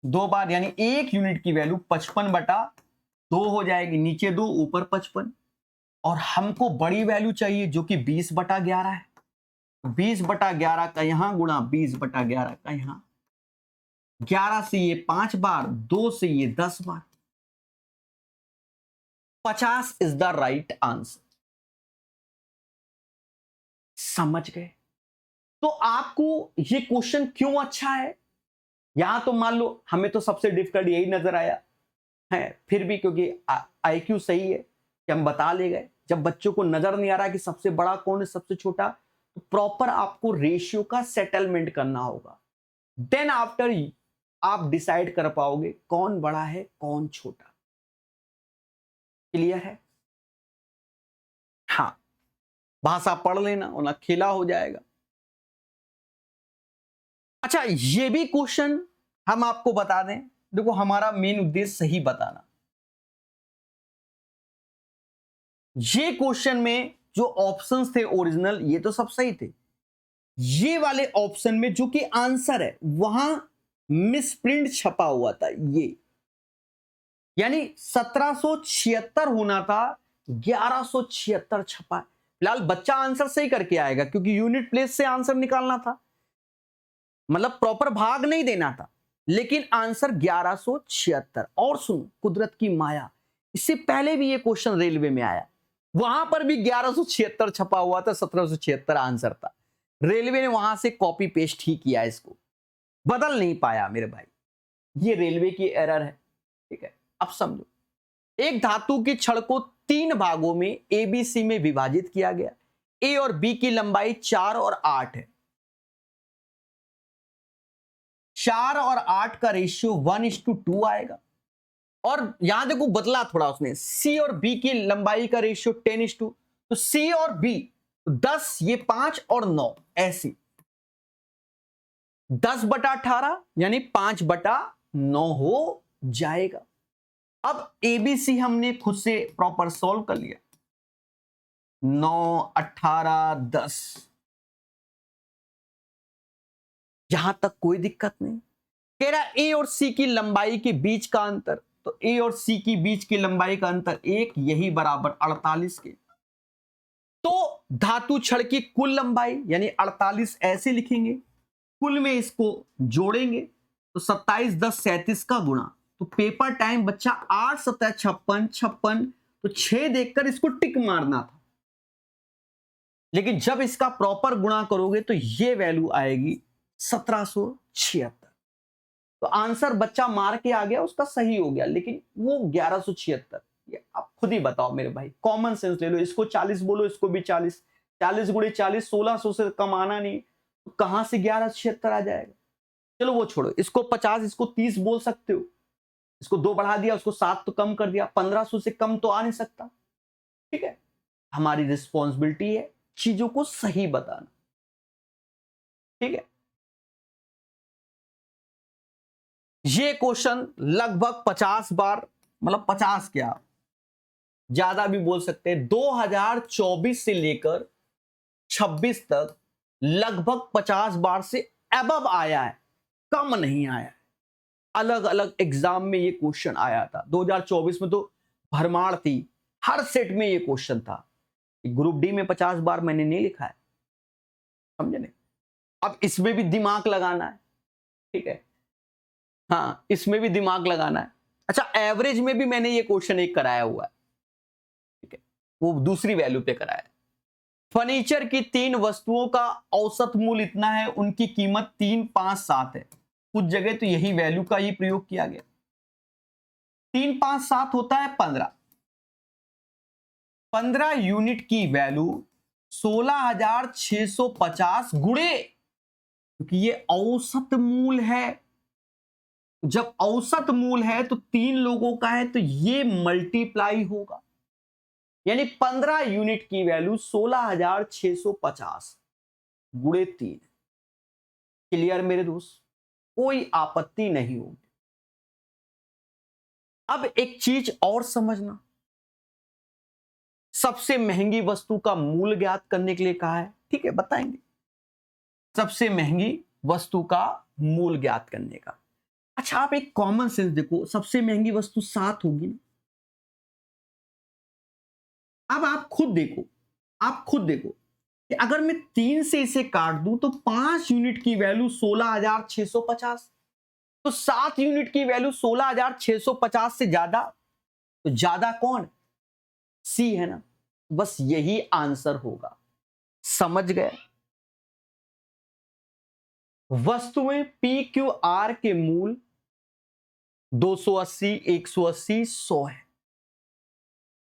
2 बार, यानी 1 यूनिट की वैल्यू 55/2 हो जाएगी, नीचे 2 ऊपर 55। और हमको बड़ी वैल्यू चाहिए जो कि 20/11 है। 20/11 का यहां गुणा 20/11 का यहां, 11 से ये 5 बार, 2 से ये 10 बार, 50 इज द राइट आंसर। समझ गए? तो आपको ये क्वेश्चन क्यों अच्छा है? यहां तो मान लो हमें तो सबसे डिफिकल्ट यही नजर आया है, फिर भी क्योंकि आईक्यू सही है कि हम बता ले गए। जब बच्चों को नजर नहीं आ रहा कि सबसे बड़ा कौन है सबसे छोटा, तो प्रॉपर आपको रेशियो का सेटलमेंट करना होगा। देन आफ्टर आप डिसाइड कर पाओगे कौन बड़ा है कौन छोटा। क्लियर है? हाँ, भाषा पढ़ लेना वरना खेला हो जाएगा। अच्छा, ये भी क्वेश्चन हम आपको बता दें, देखो हमारा मेन उद्देश्य सही बताना। ये क्वेश्चन में जो ऑप्शंस थे ओरिजिनल, ये तो सब सही थे। ये वाले ऑप्शन में जो कि आंसर है वहां मिसप्रिंट छपा हुआ था, ये यानी 1776 होना था, 1176 छपा है। फिलहाल बच्चा आंसर सही करके आएगा क्योंकि यूनिट प्लेस से आंसर निकालना था, मतलब प्रॉपर भाग नहीं देना था, लेकिन आंसर 1176। और सुन, कुदरत की माया, इससे पहले भी ये क्वेश्चन रेलवे में आया, वहां पर भी 1176 छपा हुआ था, 1776 आंसर था। रेलवे ने वहां से कॉपी पेस्ट ही किया, इसको बदल नहीं पाया मेरे भाई, ये रेलवे की एरर है। ठीक है, अब समझो, एक धातु की छड़ को 3 भागों में एबीसी में विभाजित किया गया। ए और बी की लंबाई 4 और 8 है। 4 और 8 का रेशियो 1:2 आएगा। और यहां देखो बदला थोड़ा उसने, सी और बी की लंबाई का रेशियो 10:2, तो सी और बी 10, ये 5 और 9, ऐसी 10/18 यानी 5/9 हो जाएगा। अब एबीसी हमने खुद से प्रॉपर सॉल्व कर लिया, 9, 18, 10, यहां तक कोई दिक्कत नहीं। कह रहा ए और सी की लंबाई के बीच का अंतर, तो ए और सी की बीच की लंबाई का अंतर 1, यही बराबर 48 के। तो धातु छड़ की कुल लंबाई यानी 48 ऐसे लिखेंगे, कुल में इसको जोड़ेंगे तो 27, 10, 37 का गुणा, तो पेपर टाइम बच्चा 8, 7, 56, 56, तो 6 देखकर इसको टिक मारना था। लेकिन जब इसका प्रॉपर गुणा करोगे तो ये वैल्यू आएगी 1776। तो आंसर बच्चा मार के आ गया, उसका सही हो गया, लेकिन वो 1176। ये आप खुद ही बताओ मेरे भाई, कॉमन सेंस ले लो, इसको 40 बोलो, इसको भी 40, 40 गुणे 40, 1600 से कम आना नहीं, तो कहां से 1176 आ जाएगा? चलो वो छोड़ो, इसको 50, इसको 30 बोल सकते हो, इसको 2 बढ़ा दिया, उसको 7 तो कम कर दिया, 1500 से कम तो आ नहीं सकता। ठीक है, हमारी रिस्पॉन्सिबिलिटी है चीजों को सही बताना। ठीक है, ये क्वेश्चन लगभग 50 बार, मतलब 50 क्या, ज्यादा भी बोल सकते हैं, 2024 से लेकर 26 तक लगभग 50 बार से अबव आया है, कम नहीं आया है। अलग अलग एग्जाम में ये क्वेश्चन आया था, 2024 में तो भरमार थी, हर सेट में ये क्वेश्चन था। ग्रुप डी में 50 बार मैंने नहीं लिखा है, समझे नहीं? अब इसमें भी दिमाग लगाना है। ठीक है, हाँ, इसमें भी दिमाग लगाना है। अच्छा, एवरेज में भी मैंने ये क्वेश्चन एक कराया हुआ है, ठीक है, वो दूसरी वैल्यू पे कराया है। फर्नीचर की 3 वस्तुओं का औसत मूल्य इतना है, उनकी कीमत 357 है। कुछ जगह तो यही वैल्यू का ही प्रयोग किया गया। 357 होता है 15, 15 यूनिट की वैल्यू 16,650 गुणे, क्योंकि ये औसत मूल्य है। जब औसत मूल्य है तो 3 लोगों का है, तो ये मल्टीप्लाई होगा, यानी 15 यूनिट की वैल्यू 16,650 गुणे 3। क्लियर मेरे दोस्त? कोई आपत्ति नहीं होगी। अब एक चीज और समझना, सबसे महंगी वस्तु का मूल्य ज्ञात करने के लिए कहा है। ठीक है, बताएंगे सबसे महंगी वस्तु का मूल्य ज्ञात करने का। अच्छा, आप एक कॉमन सेंस देखो, सबसे महंगी वस्तु 7 होगी ना। अब आप खुद देखो, आप खुद देखो कि अगर मैं 3 से इसे काट दूं तो 5 यूनिट की वैल्यू 16,650, तो 7 यूनिट की वैल्यू 16,650 से ज्यादा, तो ज्यादा कौन? सी है ना। बस यही आंसर होगा। समझ गए? वस्तुएं पी क्यू आर के मूल 280, 180, 100 है।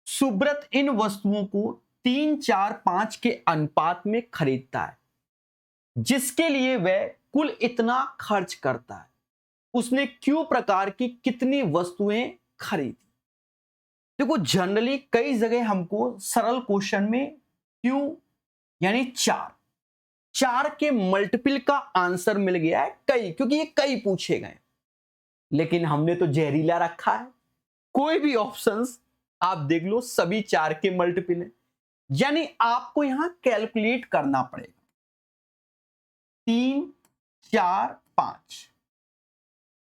सुब्रत इन वस्तुओं को 3, 4, 5 के अनुपात में खरीदता है, जिसके लिए वह कुल इतना खर्च करता है। उसने क्यू प्रकार की कितनी वस्तुएं खरीदी? देखो, जनरली कई जगह हमको सरल क्वेश्चन में क्यू यानी 4 के मल्टीपल का आंसर मिल गया है कई, क्योंकि ये कई पूछे गए। लेकिन हमने तो जहरीला रखा है, कोई भी ऑप्शंस आप देख लो, सभी 4 के मल्टीपल है। यानी आपको यहां कैलकुलेट करना पड़ेगा। 3, 4, 5।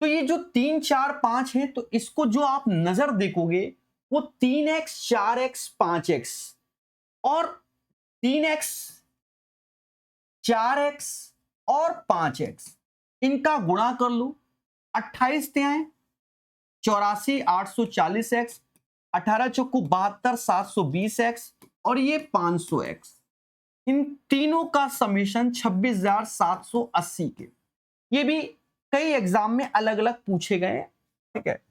तो ये जो 3, 4, 5 है, तो इसको जो आप नजर देखोगे वो 3x, 4x, 5x और 3x, 4x और 5x, इनका गुणा कर लो। 28 त्याएं 84, 840x, 18 चौको 72, 720x और ये 500x। इन तीनों का समीशन 26,780 के। ये भी कई एग्जाम में अलग अलग पूछे गए हैं, ठीक है।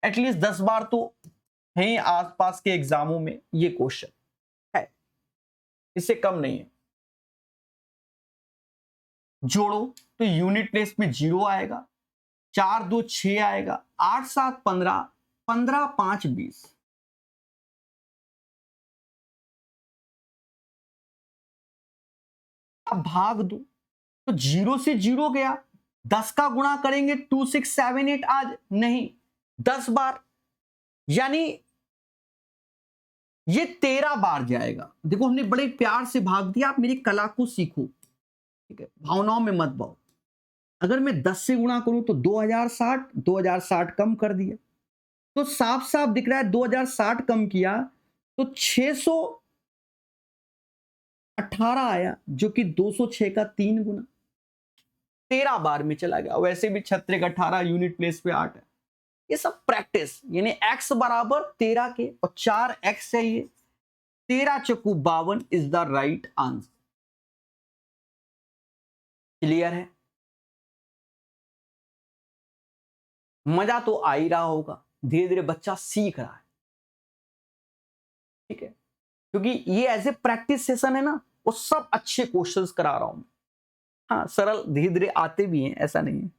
एटलीस्ट 10 बार तो है आसपास के एग्जामों में ये क्वेश्चन है, इससे कम नहीं है। जोड़ो तो यूनिट प्लेस में 0 आएगा, 4, 2, 6 आएगा, 8, 7, 15, 15, 5, 20। अब भाग दो तो 0 से 0 गया, 10 का गुणा करेंगे 2, 6, 7, 8 आज नहीं, 10 बार, यानी ये 13 बार जाएगा। देखो, हमने बड़े प्यार से भाग दिया। आप मेरी कला को सीखो, ठीक है, भावनाओं में मत बहो। अगर मैं 10 से गुणा करूं तो 2060, 2060 कम कर दिया, तो साफ साफ दिख रहा है 2060 कम किया तो 618 आया, जो कि 206 का 3 गुना, 13 बार में चला गया। वैसे भी 36, 18 यूनिट प्लेस पे 8 है। ये सब प्रैक्टिस, यानी x बराबर 13 के और 4x है, ये 13 चक्कू 52 is the right answer. Clear है? मजा तो आ ही रहा होगा, धीरे धीरे बच्चा सीख रहा है, ठीक है, क्योंकि ये एज ए प्रैक्टिस सेशन है ना, वो सब अच्छे क्वेश्चंस करा रहा हूं। हाँ, सरल धीरे धीरे आते भी हैं, ऐसा नहीं है।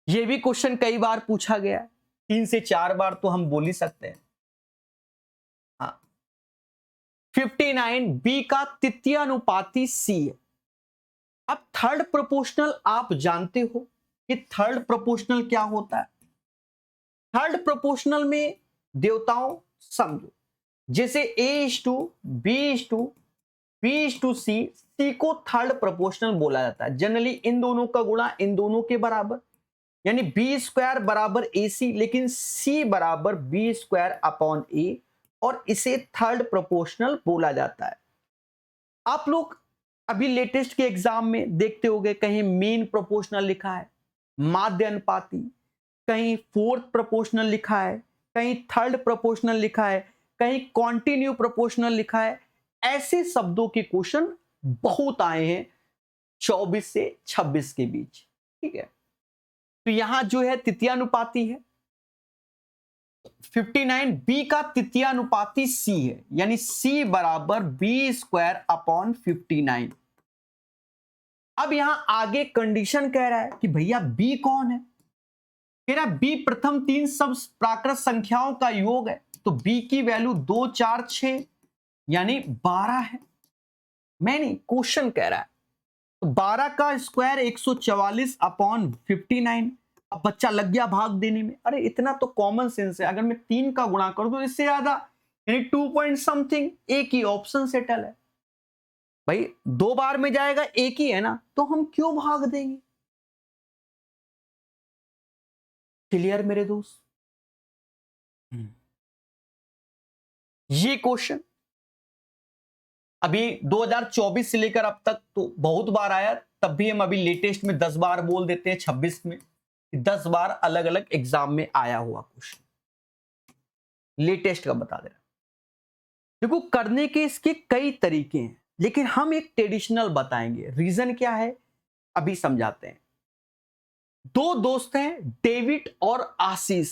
ये भी क्वेश्चन कई बार पूछा गया है, 3 से 4 बार तो हम बोल ही सकते हैं। हाँ, 59 बी का तृतीय अनुपाती सी है। अब थर्ड प्रोपोर्शनल आप जानते हो कि थर्ड प्रोपोर्शनल क्या होता है। थर्ड प्रोपोर्शनल में देवताओं समझो, जैसे A:B:B:C, सी को थर्ड प्रोपोर्शनल बोला जाता है। जनरली इन दोनों का गुणा इन दोनों के बराबर, यानी B² बराबर AC, लेकिन C बराबर B²/A, और इसे थर्ड प्रोपोर्शनल बोला जाता है। आप लोग अभी लेटेस्ट के एग्जाम में देखते होंगे, कहीं मीन प्रोपोर्शनल लिखा है, माध्य अनुपाती, कहीं फोर्थ प्रोपोर्शनल लिखा है, कहीं थर्ड प्रोपोर्शनल लिखा है, कहीं कॉन्टिन्यू प्रोपोर्शनल लिखा है। ऐसे शब्दों के क्वेश्चन बहुत आए हैं 24 से 26 के बीच, ठीक है। तो यहां जो है तृतीयानुपाती है, 59 बी का तृतीयानुपाती सी है, यानी सी बराबर B²/59। अब यहां आगे कंडीशन कह रहा है कि भैया बी कौन है। कह रहा बी प्रथम 3 सब प्राकृत संख्याओं का योग है, तो बी की वैल्यू 2, 4, 6 यानी 12 है। मैं नहीं, क्वेश्चन कह रहा है। तो 12 का स्क्वायर 144/59। अब बच्चा लग गया भाग देने में। अरे इतना तो कॉमन सेंस है, अगर मैं 3 का गुणा कर दूं इससे ज्यादा, यानी 2 पॉइंट समथिंग, एक ही ऑप्शन सेटल है। भाई 2 बार में जाएगा, एक ही है ना, तो हम क्यों भाग देंगे। क्लियर मेरे दोस्त? ये क्वेश्चन अभी 2024 से लेकर अब तक तो बहुत बार आया, तब भी हम अभी लेटेस्ट में 10 बार बोल देते हैं 26 में, 10 बार अलग अलग एग्जाम में आया हुआ क्वेश्चन, लेटेस्ट का बता दे रहा। देखो करने के इसके कई तरीके हैं, लेकिन हम एक ट्रेडिशनल बताएंगे। रीजन क्या है अभी समझाते हैं। दो दोस्त हैं डेविड और आशीष,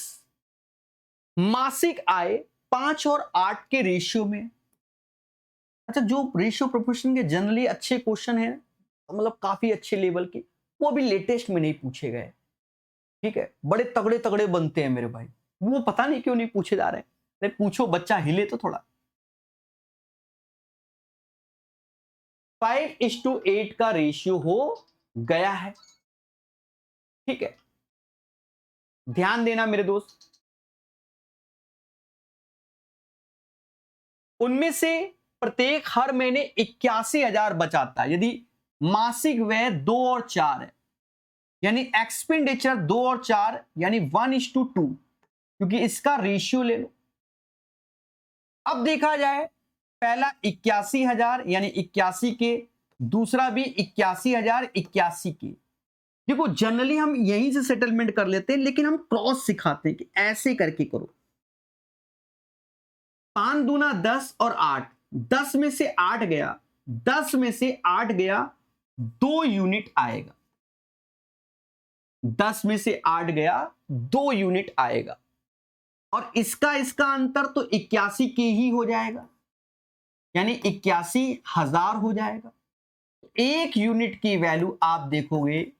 मासिक आय 5 और 8 के रेशियो में। अच्छा, जो रेशियो प्रोपोर्शन के जनरली अच्छे क्वेश्चन है, मतलब काफी अच्छे लेवल के, वो अभी लेटेस्ट में नहीं पूछे गए। ठीक है, बड़े तगड़े तगड़े बनते हैं मेरे भाई, वो पता नहीं क्यों नहीं पूछे जा रहे हैं। अरे पूछो, बच्चा हिले तो थोड़ा। 5:8 का रेशियो हो गया है। ठीक है, ध्यान देना मेरे दोस्त। उनमें से प्रत्येक हर महीने 81,000 बचाता है। यदि मासिक व्यय 2 और 4 है, यानी एक्सपेंडिचर 2 और 4, यानी 1:2, क्योंकि इसका रेशियो ले लो। अब देखा जाए, पहला 81,000 यानी 81 के, दूसरा भी 81,000 81 के। देखो जनरली हम यहीं से सेटलमेंट कर लेते हैं, लेकिन हम क्रॉस सिखाते हैं कि ऐसे करके करो। 5 दूना 10 और 8, 10 में से 8 गया, 10 में से 8 गया, 2 यूनिट आएगा। 10 में से 8 गया, 2 यूनिट आएगा। और इसका अंतर तो 81 के ही हो जाएगा, यानी 81,000 हो जाएगा। एक यूनिट की वैल्यू आप देखोगे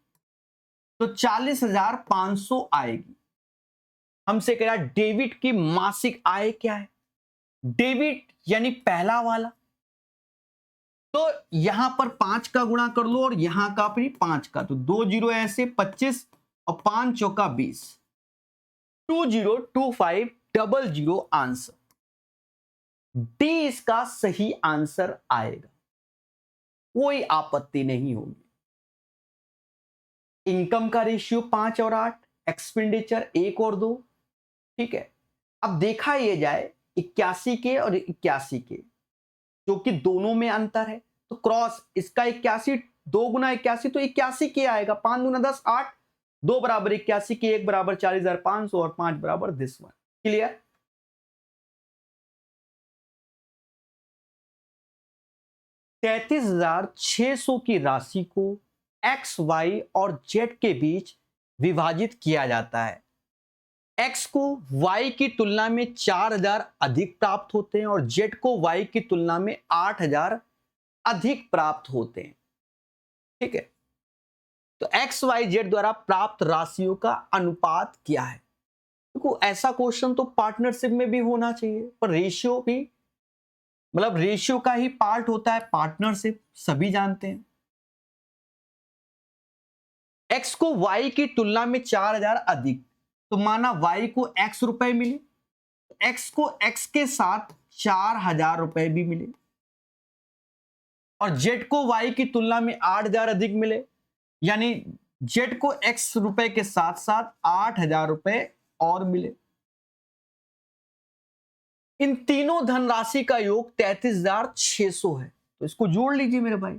तो 40,500 आएगी। हमसे कह रहा डेबिट की मासिक आय क्या है। डेबिट यानी पहला वाला, तो यहां पर 5 का गुणा कर लो और यहां का भी 5 का, तो 2 जीरो ऐसे 25 और 5 चौका 20, 202500 आंसर। डी इसका सही आंसर आएगा, कोई आपत्ति नहीं होगी। इनकम का रेशियो 5 और 8, एक्सपेंडिचर 1 और 2। ठीक है, अब देखा ये जाए 81 के और 81 के, जो कि दोनों में अंतर है, तो क्रॉस इसका 81, 2 गुना 81 तो 81 के आएगा। 5 दूना 10, 8, 2 बराबर 81 के, 1 बराबर 40,500 और 5 बराबर दिस वन। क्लियर। 33,600 की राशि को एक्स, वाई और जेड के बीच विभाजित किया जाता है। एक्स को वाई की तुलना में 4,000 अधिक प्राप्त होते हैं और जेड को वाई की तुलना में 8,000 अधिक प्राप्त होते हैं। ठीक है, तो एक्स वाई जेड द्वारा प्राप्त राशियों का अनुपात क्या है। देखो ऐसा क्वेश्चन तो पार्टनरशिप में भी होना चाहिए, पर रेशियो भी, मतलब रेशियो का ही पार्ट होता है पार्टनरशिप, सभी जानते हैं। एक्स को वाई की तुलना में 4,000 अधिक, तो माना वाई को एक्स रुपए मिले, एक्स को एक्स के साथ 4,000 रुपए भी मिले, और जेड को वाई की तुलना में 8,000 अधिक मिले, यानी जेड को एक्स रुपए के साथ साथ 8,000 रुपए और मिले। इन तीनों धनराशि का योग 33,600 है, तो इसको जोड़ लीजिए मेरे भाई।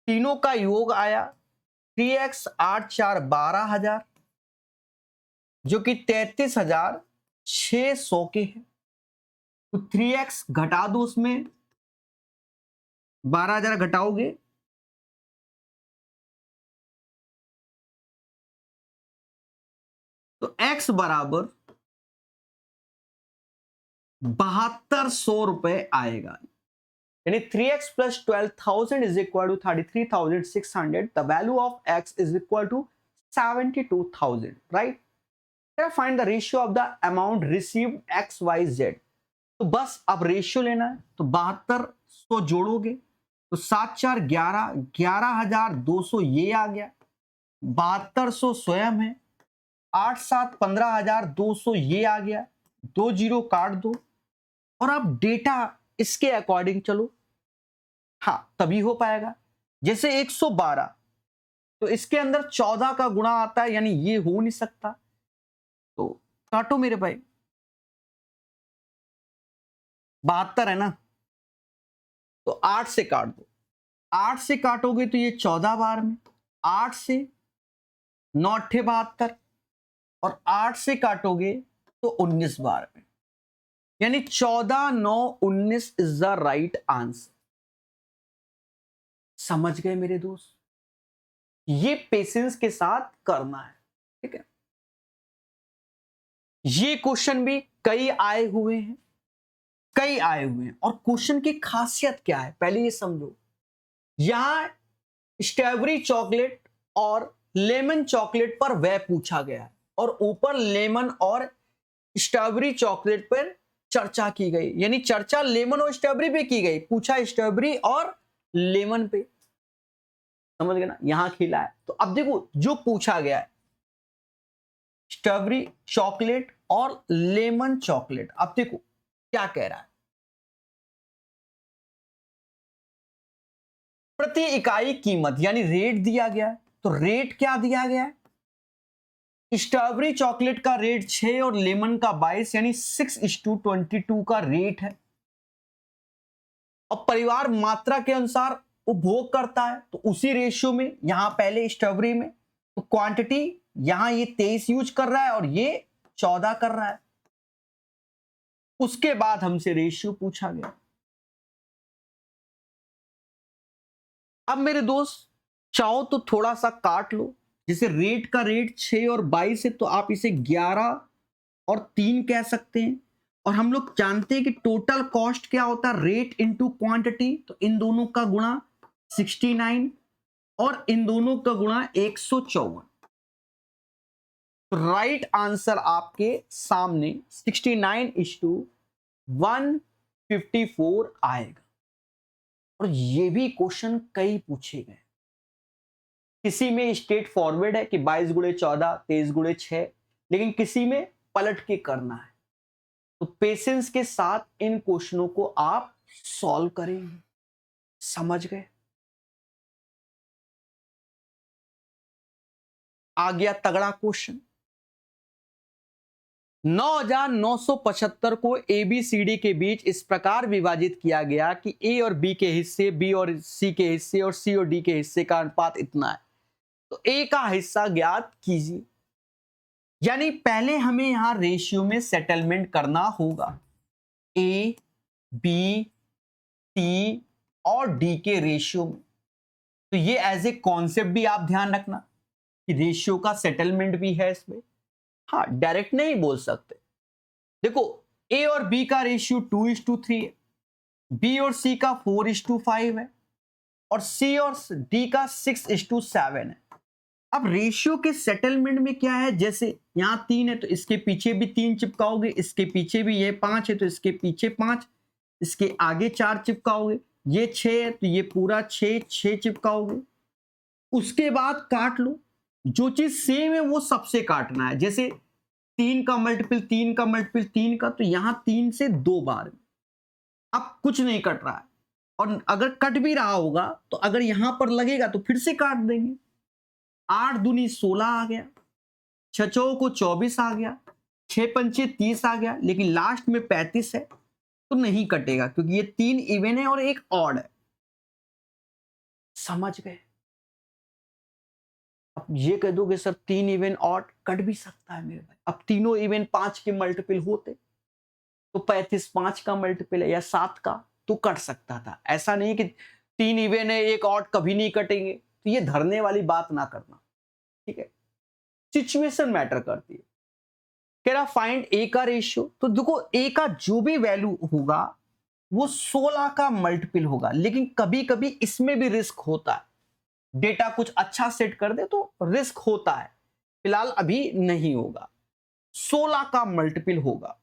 तीनों का योग आया 3x 8 4 12,000, जो कि 33,600 के है। तो 3x घटा दो, उसमें 12,000 घटाओगे तो x बराबर 7,200 रुपए आएगा। यानी 3x plus 12,000 is equal to 33,600. The value of x is equal to 72,000. Right? Here find the ratio of the amount received x, y, z. तो बस अब रेशियो लेना है, तो 7200 जोड़ोगे तो 7 4 11, 11,200 ये आ गया, 7200 स्वयं है, 8 7 15,200 ये आ गया, 2 जीरो काट दो और अब डेटा इसके अकॉर्डिंग चलो। हाँ तभी हो पाएगा। जैसे 112, तो इसके अंदर 14 का गुणा आता है, यानी ये हो नहीं सकता, तो काटो मेरे भाई। 72 है ना, तो 8 से काट दो, 8 से काटोगे तो ये 14 बार में, 8 से 9 अट्ठे 72 और 8 से काटोगे तो 19 बार में, यानी 14 9 19 इज द राइट आंसर। समझ गए मेरे दोस्त? ये पेशेंस के साथ करना है, ठीक है। ये क्वेश्चन भी कई आए हुए हैं, कई आए हुए हैं, और क्वेश्चन की खासियत क्या है पहले ये समझो। यहां स्ट्रॉबेरी चॉकलेट और लेमन चॉकलेट पर वह पूछा गया है और ऊपर लेमन और स्ट्रॉबेरी चॉकलेट पर चर्चा की गई, यानी चर्चा लेमन और स्ट्रॉबेरी पे की गई, पूछा स्ट्रॉबेरी और लेमन पे। समझ गए ना? यहां खिला है। तो अब देखो जो पूछा गया है स्ट्रॉबेरी चॉकलेट और लेमन चॉकलेट, अब देखो क्या कह रहा है। प्रति इकाई कीमत यानी रेट दिया गया है, तो रेट क्या दिया गया है? स्ट्रॉबेरी चॉकलेट का रेट 6 और लेमन का 22 यानी 6:22 का रेट है। और परिवार मात्रा के अनुसार उपभोग करता है, तो उसी रेशियो में यहां पहले स्ट्रॉबेरी में तो क्वांटिटी यहां ये 23 यूज कर रहा है और ये 14 कर रहा है। उसके बाद हमसे रेशियो पूछा गया। अब मेरे दोस्त चाहो तो थोड़ा सा काट लो, जैसे रेट का रेट 6 और 22 है तो आप इसे 11 और 3 कह सकते हैं। और हम लोग जानते हैं कि टोटल कॉस्ट क्या होता है, रेट इनटू क्वांटिटी, तो इन दोनों का गुणा 69 और इन दोनों का गुणा 154। तो राइट आंसर आपके सामने 69:154 आएगा। और ये भी क्वेश्चन कई पूछे गए, किसी में स्ट्रेट फॉरवर्ड है कि 22 गुणे 14 23 गुणे 6, लेकिन किसी में पलट के करना है। तो पेशेंस के साथ इन क्वेश्चनों को आप सॉल्व करेंगे। समझ गए? आ गया तगड़ा क्वेश्चन। 9,975 को ABCD के बीच इस प्रकार विभाजित किया गया कि A और B के हिस्से, B और C के हिस्से और C और D के हिस्से का अनुपात इतना है। तो A का हिस्सा ज्ञात कीजिए। यानी पहले हमें यहां रेशियो में सेटलमेंट करना होगा। A, B, C और D के रेशियो में। तो ये एज ए कॉन्सेप्ट भी आप ध्यान रखना कि रेशियो का सेटलमेंट भी है इसमें। हाँ, डायरेक्ट नहीं बोल सकते। देखो A और B का रेशियो 2:3 है, B और C का 4:5 है और C और D का 6:7 है। अब रेशियो के सेटलमेंट में क्या है, जैसे यहां 3 है तो इसके पीछे भी 3 चिपकाओगे, इसके पीछे भी ये 5 है तो इसके पीछे 5, इसके आगे 4 चिपकाओगे, ये 6 है तो ये पूरा 6 चिपकाओगे। उसके बाद काट लो, जो चीज सेम है वो सबसे काटना है। जैसे 3 का मल्टीपल 3 का मल्टीपल 3 का, तो यहां 3 से 2 बार। अब कुछ नहीं कट रहा है, और अगर कट भी रहा होगा तो अगर यहां पर लगेगा तो फिर से काट देंगे। 8 दूनी 16 आ गया, 6 चौको 24 आ गया, 6 पंचे 30 आ गया, लेकिन लास्ट में 35 है तो नहीं कटेगा क्योंकि ये 3 इवन है और एक ऑड है। समझ गए? अब ये कह दोगे सर 3 इवन ऑड कट भी सकता है मेरे भाई। अब तीनों इवन 5 के मल्टीपल होते तो 35 5 का मल्टीपल है या 7 का, तो कट सकता था। ऐसा नहीं कि 3 इवन है एक ऑड कभी नहीं कटेंगे, तो ये धरने वाली बात ना करना, ठीक है। सिचुएशन मैटर करती है। कह रहा फाइंड ए का रेशियो, तो देखो ए का जो भी वैल्यू होगा वो 16 का मल्टीपल होगा, लेकिन कभी कभी इसमें भी रिस्क होता है। डेटा कुछ अच्छा सेट कर दे तो रिस्क होता है, फिलहाल अभी नहीं होगा। 16 का मल्टीपल होगा,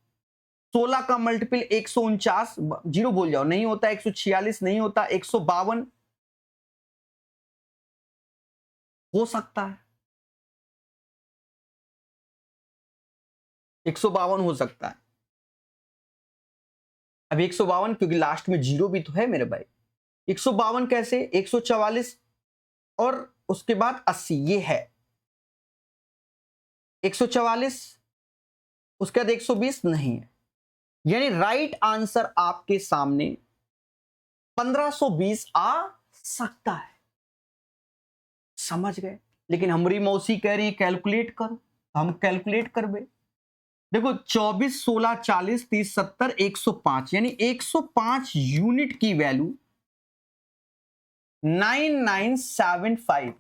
16 का मल्टीपल 149, जीरो बोल जाओ, नहीं होता 146, नहीं होता 152, हो सकता है 152 हो सकता है। अब 152 क्योंकि लास्ट में जीरो भी तो है मेरे भाई। 152 कैसे, 144 और उसके बाद 80, ये है 144, उसके बाद 120 नहीं है। यानी राइट आंसर आपके सामने 1520 आ सकता है। समझ गए? लेकिन हमारी मौसी कह रही कैलकुलेट करो, हम कैलकुलेट करबे। देखो 24, 16, 40, 30, 70, 105 यानी 105 यूनिट की वैल्यू 9975।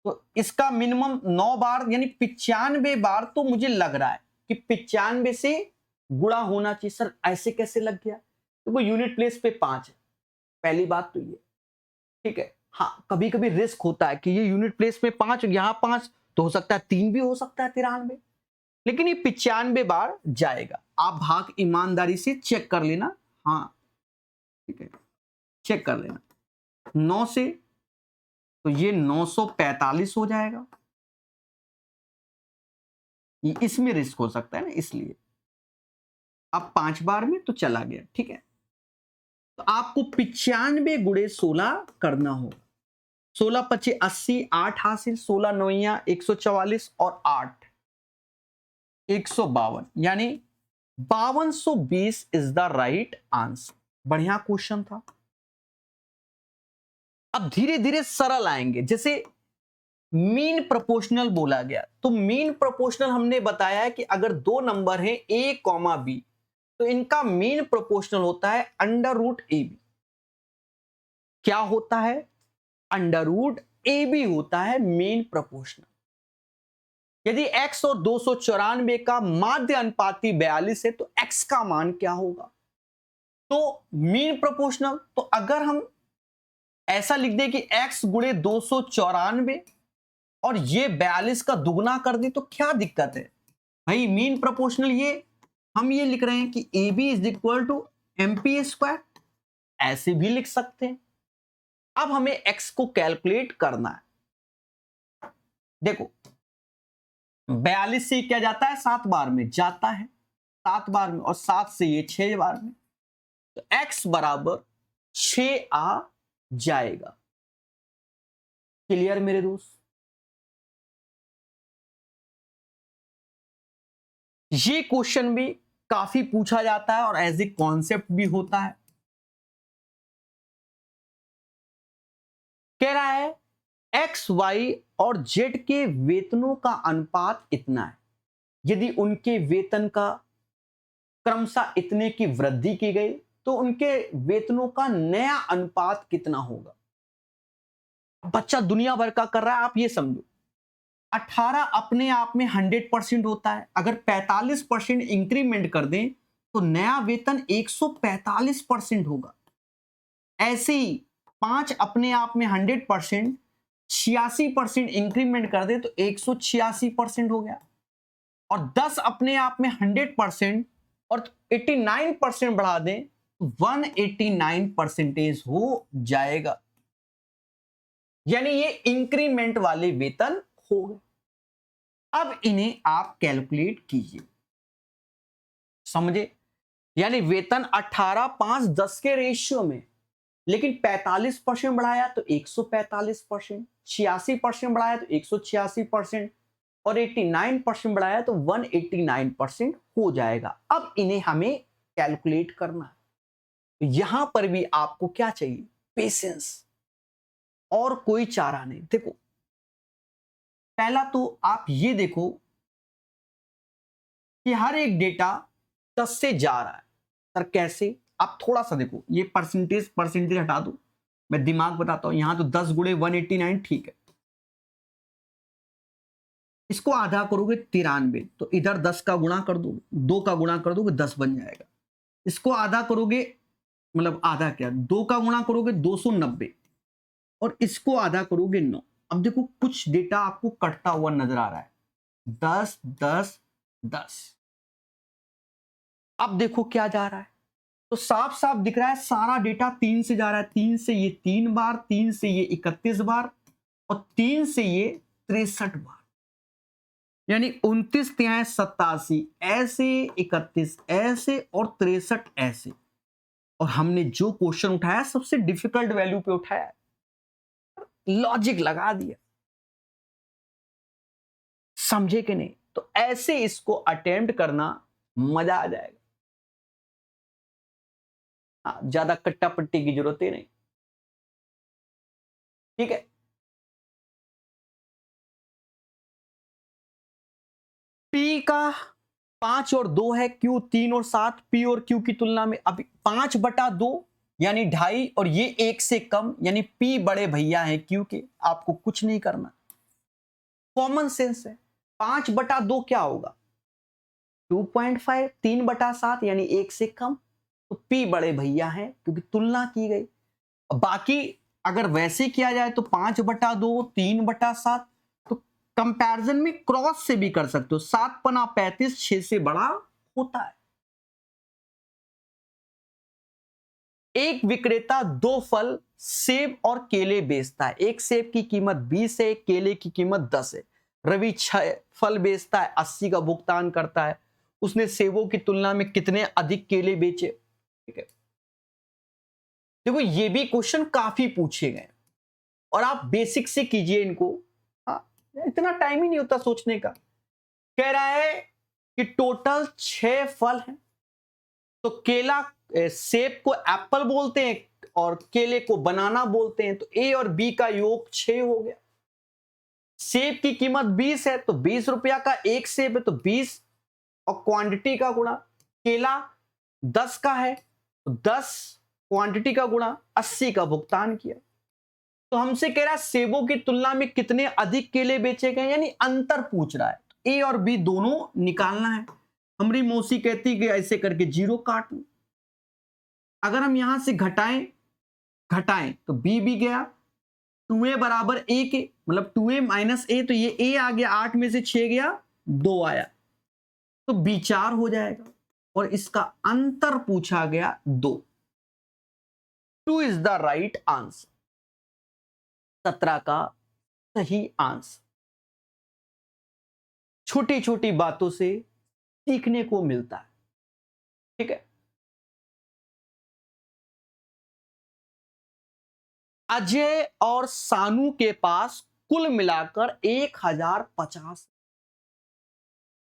तो इसका मिनिमम 9 बार यानी 95 बार तो मुझे लग रहा है कि 95 से गुणा होना चाहिए। सर ऐसे कैसे लग गया? तो वो यूनिट प्लेस पे 5 है, पहली बात तो ये। ठीक है, हाँ कभी कभी रिस्क होता है कि ये यूनिट प्लेस में 5, यहां 5, तो हो सकता है 3 भी हो सकता है 93, लेकिन ये 95 बार जाएगा। आप भाग ईमानदारी से चेक कर लेना। हाँ ठीक है, चेक कर लेना। 9 से तो ये 945 हो जाएगा। ये इसमें रिस्क हो सकता है ना, इसलिए अब 5 बार में तो चला गया। ठीक है, तो आपको 95 गुणे 16 करना होगा। 16 25 80, 8 हासिल, 16 नौया 144 और 8 152 यानी 5220 इज द राइट आंसर। बढ़िया क्वेश्चन था। अब धीरे धीरे सरल आएंगे। जैसे मीन प्रोपोर्शनल बोला गया, तो मीन प्रोपोर्शनल हमने बताया है कि अगर दो नंबर हैं ए कॉमा बी, तो इनका मीन प्रोपोर्शनल होता है अंडर रूट ए बी। क्या होता है? अंडर रूट ए बी होता है मीन प्रोपोर्शनल। यदि x और 294 का माध्य अनुपाती 42 है तो x का मान क्या होगा? तो मीन प्रोपोर्शनल, तो अगर हम ऐसा लिख दें कि x गुणे 294 और ये 42 का दुगना कर दी तो क्या दिक्कत है भाई? मीन प्रोपोर्शनल ये हम ये लिख रहे हैं कि A B is equal to MP square, ऐसे भी लिख सकते हैं। अब हमें x को कैलकुलेट करना है। देखो 42 से क्या जाता है? 7 बार में जाता है, 7 बार में, और 7 से ये 6 बार में, तो x बराबर 6 आ जाएगा। क्लियर मेरे दोस्त? ये क्वेश्चन भी काफी पूछा जाता है और एज ए कॉन्सेप्ट भी होता है। कह रहा है एक्स वाई और जेड के वेतनों का अनुपात इतना है। यदि उनके वेतन का क्रमशः इतने की वृद्धि की गई तो उनके वेतनों का नया अनुपात कितना होगा? बच्चा दुनिया भर का कर रहा है, आप ये समझो 18 अपने आप में 100% होता है। अगर 45% इंक्रीमेंट कर दें तो नया वेतन 145% होगा। ऐसे ही 5 अपने आप में 100%, 86% इंक्रीमेंट कर दें तो 186% हो गया। और 10 अपने आप में 100% और 89% बढ़ा दें तो 189% हो जाएगा। यानी ये इंक्रीमेंट वाले वेतन हो गए। अब इन्हें आप कैलकुलेट कीजिए, समझे? यानी वेतन 18 5 10 के रेशियो में, लेकिन 45% बढ़ाया तो 145%, 86% बढ़ाया तो 186% और 89% बढ़ाया तो 189% हो जाएगा। अब इन्हें हमें कैलकुलेट करना है। तो यहां पर भी आपको क्या चाहिए? पेशेंस, और कोई चारा नहीं। देखो पहला तो आप ये देखो कि हर एक डेटा 10 से जा रहा है। सर कैसे? आप थोड़ा सा देखो, ये परसेंटेज परसेंटेज हटा दो, मैं दिमाग बताता हूं। यहां तो 10 गुणे 189, ठीक है। इसको आधा करोगे 93, तो इधर 10 का गुणा कर दो, 2 का गुणा कर दोगे 10 बन जाएगा। इसको आधा करोगे, मतलब आधा क्या, 2 का गुणा करोगे 290, और इसको आधा करोगे 9। अब देखो कुछ डेटा आपको कटता हुआ नजर आ रहा है, 10 10 10। अब देखो क्या जा रहा है, तो साफ साफ दिख रहा है सारा डेटा 3 से जा रहा है। 3 से ये 3 बार, 3 से ये 31 बार, और 3 से ये 63 बार, यानी 29 तिहाई 87 ऐसे, 31 ऐसे और 63 ऐसे। और हमने जो क्वेश्चन उठाया सबसे डिफिकल्ट वैल्यू पे उठाया, लॉजिक लगा दिया। समझे कि नहीं? तो ऐसे इसको अटेम्प्ट करना, मजा आ जाएगा। हाँ, ज्यादा कट्टा पट्टी की जरूरत ही नहीं। ठीक है, पी का 5 और 2 है, क्यू 3 और 7, पी और क्यू की तुलना में अभी 5/2 यानी 2.5, और ये 1 से कम यानी पी बड़े भैया हैं क्यू के। आपको कुछ नहीं करना, कॉमन सेंस है। 5/2 क्या होगा? 2.5। 3/7 यानी 1 से कम, तो पी बड़े भैया हैं क्योंकि तुलना की गई। बाकी अगर वैसे किया जाए तो 5/2, 3/7, तो कंपैरिजन में क्रॉस से भी कर सकते हो। 7×35 6 से बड़ा होता है। एक विक्रेता 2 फल सेब और केले बेचता है। एक सेब की कीमत 20 है, एक केले की कीमत 10 है। रवि 6 फल बेचता है, 80 का भुगतान करता है। उसने सेबों की तुलना में कितने अधिक केले बेचे? ठीक है, देखो ये भी क्वेश्चन काफी पूछे गए और आप बेसिक से कीजिए इनको। हाँ, इतना टाइम ही नहीं होता सोचने का। कह रहा है कि टोटल 6 फल हैं, तो केला सेब को एप्पल बोलते हैं और केले को बनाना बोलते हैं, तो ए और बी का योग 6 हो गया। सेब की कीमत 20 है, तो 20 रुपया का एक सेब है, तो 20 और क्वांटिटी का गुणा। केला 10 का है, तो 10 क्वांटिटी का गुणा 80 का भुगतान किया। तो हमसे कह रहा है सेबों की तुलना में कितने अधिक केले बेचे गए, यानी अंतर पूछ रहा है। ए और बी दोनों निकालना है। हमारी मौसी कहती कि ऐसे करके 0 काट लो। अगर हम यहां से घटाएं घटाएं तो बी भी गया, 2a बराबर ए के, मतलब 2a माइनस ए, तो ये ए आ गया, 8 में से 6 गया, 2 आया, तो बी 4 हो जाएगा। और इसका अंतर पूछा गया 2। 2 इज द राइट आंसर, 17 का सही आंसर। छोटी छोटी बातों से सीखने को मिलता है। ठीक है, अजय और सानू के पास कुल मिलाकर 1050।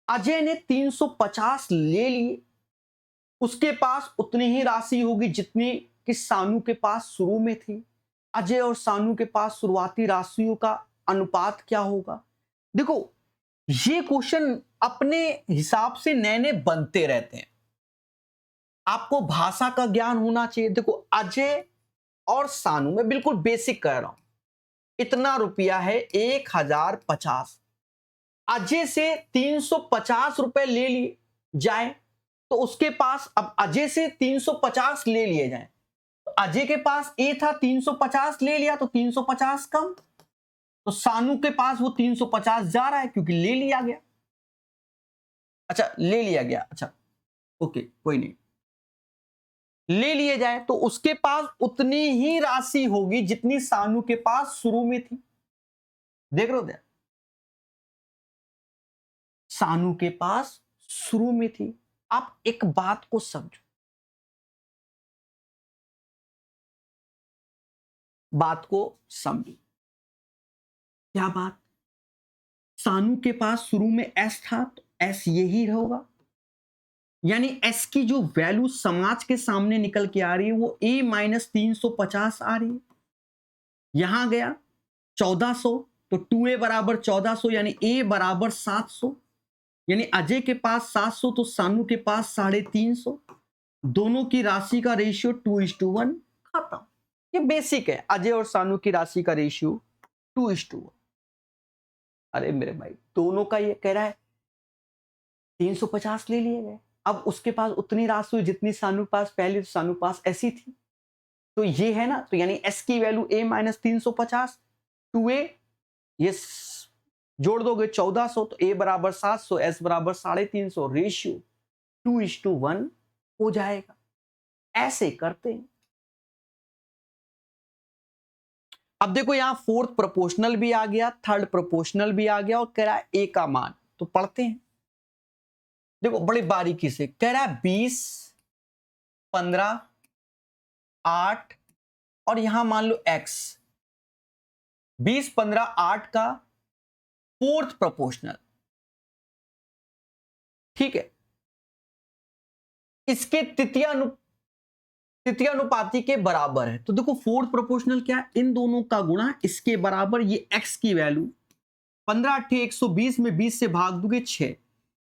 अजय ने 350 ले लिए, उसके पास उतनी ही राशि होगी जितनी कि सानू के पास शुरू में थी। अजय और सानू के पास शुरुआती राशियों का अनुपात क्या होगा? देखो ये क्वेश्चन अपने हिसाब से नए नए बनते रहते हैं, आपको भाषा का ज्ञान होना चाहिए। देखो अजय और सानू, मैं बिल्कुल बेसिक कह रहा हूं, इतना रुपया है 1050। अजय से 350 रुपए ले लिए जाए, तो उसके पास, अब अजय से 350 ले लिए जाए, तो अजय के पास ए था, 350 ले लिया, तो 350 कम, तो सानू के पास वो 350 जा रहा है क्योंकि ले लिया गया। अच्छा ले लिया गया, अच्छा ओके कोई नहीं, ले लिए जाए तो उसके पास उतनी ही राशि होगी जितनी सानू के पास शुरू में थी। देख रहे हो, सानू के पास शुरू में थी। आप एक बात को समझो, बात को समझो, क्या बात? सानू के पास शुरू में एस था, तो एस यही होगा, यानी एस की जो वैल्यू समाज के सामने निकल के आ रही है वो ए माइनस 350 आ रही है। यहां गया 1400, तो 2a बराबर 1400 यानी ए बराबर 700, यानी अजय के पास 700 तो सानू के पास 350। दोनों की राशि का रेशियो 2:1, खत्म। ये बेसिक है, अजय और सानू की राशि का रेशियो 2:1। अरे मेरे भाई, दोनों का ये कह रहा है 350 ले लिए गए, अब उसके पास उतनी राशि हुई जितनी सानू पास पहले, तो सानू पास ऐसी थी, तो ये है ना, तो यानी एस की वैल्यू a माइनस 350, 2a, ये जोड़ दोगे 1400, तो a बराबर 700, s बराबर 350, रेशियो 2:1 हो जाएगा। ऐसे करते हैं। अब देखो यहां फोर्थ प्रोपोर्शनल भी आ गया, थर्ड प्रोपोर्शनल भी आ गया, और कह रहा है ए का मान, तो पढ़ते हैं। देखो बड़ी बारीकी से कह रहा है 20, 15, 8 और यहां मान लो x। 20, 15, 8 का फोर्थ प्रोपोर्शनल, ठीक है। इसके तृतीयानुपाती के बराबर है। तो देखो फोर्थ प्रोपोर्शनल क्या है, इन दोनों का गुणा इसके बराबर, ये x की वैल्यू 15 अट्ठे 120 में 20 से भाग दोगे 6,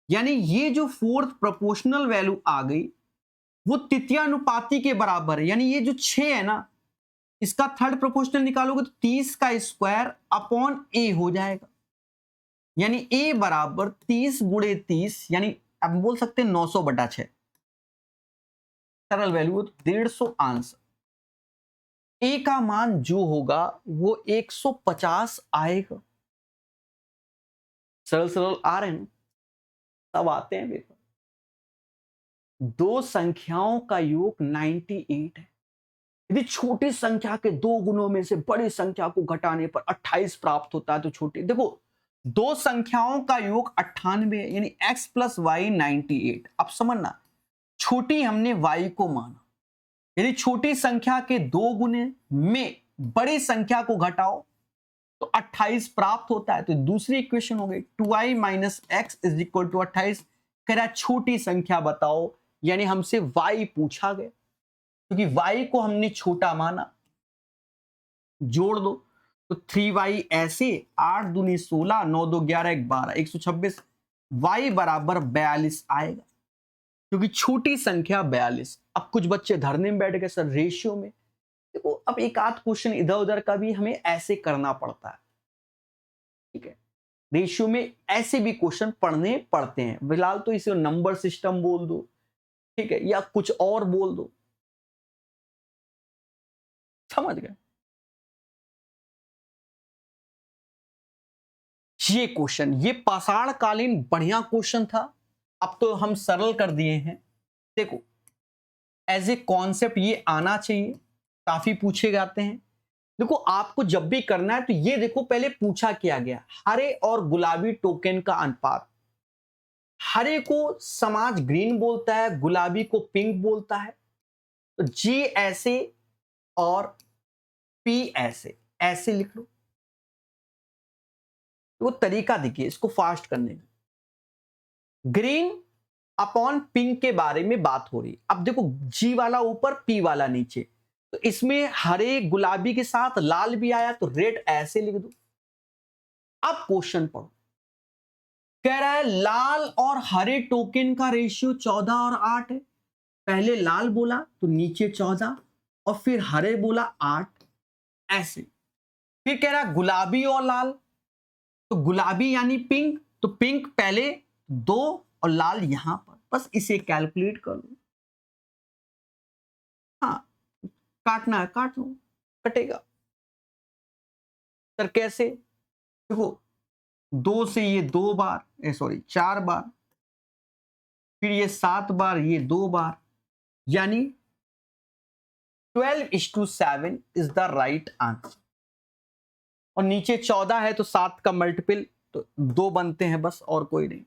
यानी ये जो फोर्थ प्रोपोर्शनल वैल्यू आ गई वो तृतीयानुपाती के बराबर है, यानी ये जो 6 है ना, इसका थर्ड प्रोपोर्शनल निकालोगे तो 30 का स्क्वायर अपॉन a हो जाएगा, यानी a बराबर 30 गुणे 30, यानी अब बोल सकते हैं 900/6, सरल वैल्यू 150 आंसर। a का मान जो होगा वो 150 आएगा। सरल सरल आ रहे हैं, तब आते हैं पेपर। दो संख्याओं का योग 98 है। यदि छोटी संख्या के दो गुणों में से बड़ी संख्या को घटाने पर 28 प्राप्त होता है तो छोटी, देखो दो संख्याओं का योग 98 है, यानी x प्लस वाई 98। अब समझना, छोटी हमने y को माना, यदि छोटी संख्या के दो गुणे में बड़ी संख्या को घटाओ तो 28 प्राप्त होता है। तो दूसरी इक्वेशन हो गई 2i minus X is equal to 28। कह रहा छोटी संख्या बताओ, यानी हमसे y पूछा गया, क्योंकि y को हमने छोटा माना। जोड़ दो तो 3y ऐसे, 8 दूनी 16, 9 दो 11, 1 12, 126, y बराबर 42 आएगा, क्योंकि छोटी संख्या 42। अब कुछ बच्चे धरने में बैठ गए सर रेशियो में। देखो अब एक आध क्वेश्चन इधर उधर का भी हमें ऐसे करना पड़ता है, ठीक है, रेशियो में ऐसे भी क्वेश्चन पढ़ने पड़ते हैं। फिलहाल तो इसे नंबर सिस्टम बोल दो, ठीक है, या कुछ और बोल दो, समझ गए। ये क्वेश्चन, ये पाषाण कालीन बढ़िया क्वेश्चन था, अब तो हम सरल कर दिए हैं। देखो एज ए कॉन्सेप्ट ये आना चाहिए, काफी पूछे जाते हैं। देखो आपको जब भी करना है तो ये देखो, पहले पूछा किया गया हरे और गुलाबी टोकन का अनुपात। हरे को समाज ग्रीन बोलता है, गुलाबी को पिंक बोलता है, तो जी ऐसे और पी ऐसे, ऐसे लिख लो। वो तरीका देखिए इसको फास्ट करने का, ग्रीन अपॉन पिंक के बारे में बात हो रही। अब देखो जी वाला ऊपर, पी वाला नीचे, तो इसमें हरे गुलाबी के साथ लाल भी आया तो रेड ऐसे लिख दो। अब क्वेश्चन पढ़ो, कह रहा है लाल और हरे टोकन का रेशियो 14 और 8 है। पहले लाल बोला तो नीचे 14 और फिर हरे बोला 8, ऐसे। फिर कह रहा है गुलाबी और लाल, तो गुलाबी यानी पिंक, तो पिंक पहले 2 और लाल यहां पर, बस इसे कैलकुलेट कर लो। हाँ काटना है काट लो, कटेगा। सर कैसे, देखो 2 से ये 2 बार, सॉरी 4 बार, फिर ये 7 बार, ये 2 बार, यानी 12:7 इज द राइट आंसर। और नीचे 14 है तो 7 का मल्टीपल तो 2 बनते हैं बस, और कोई नहीं।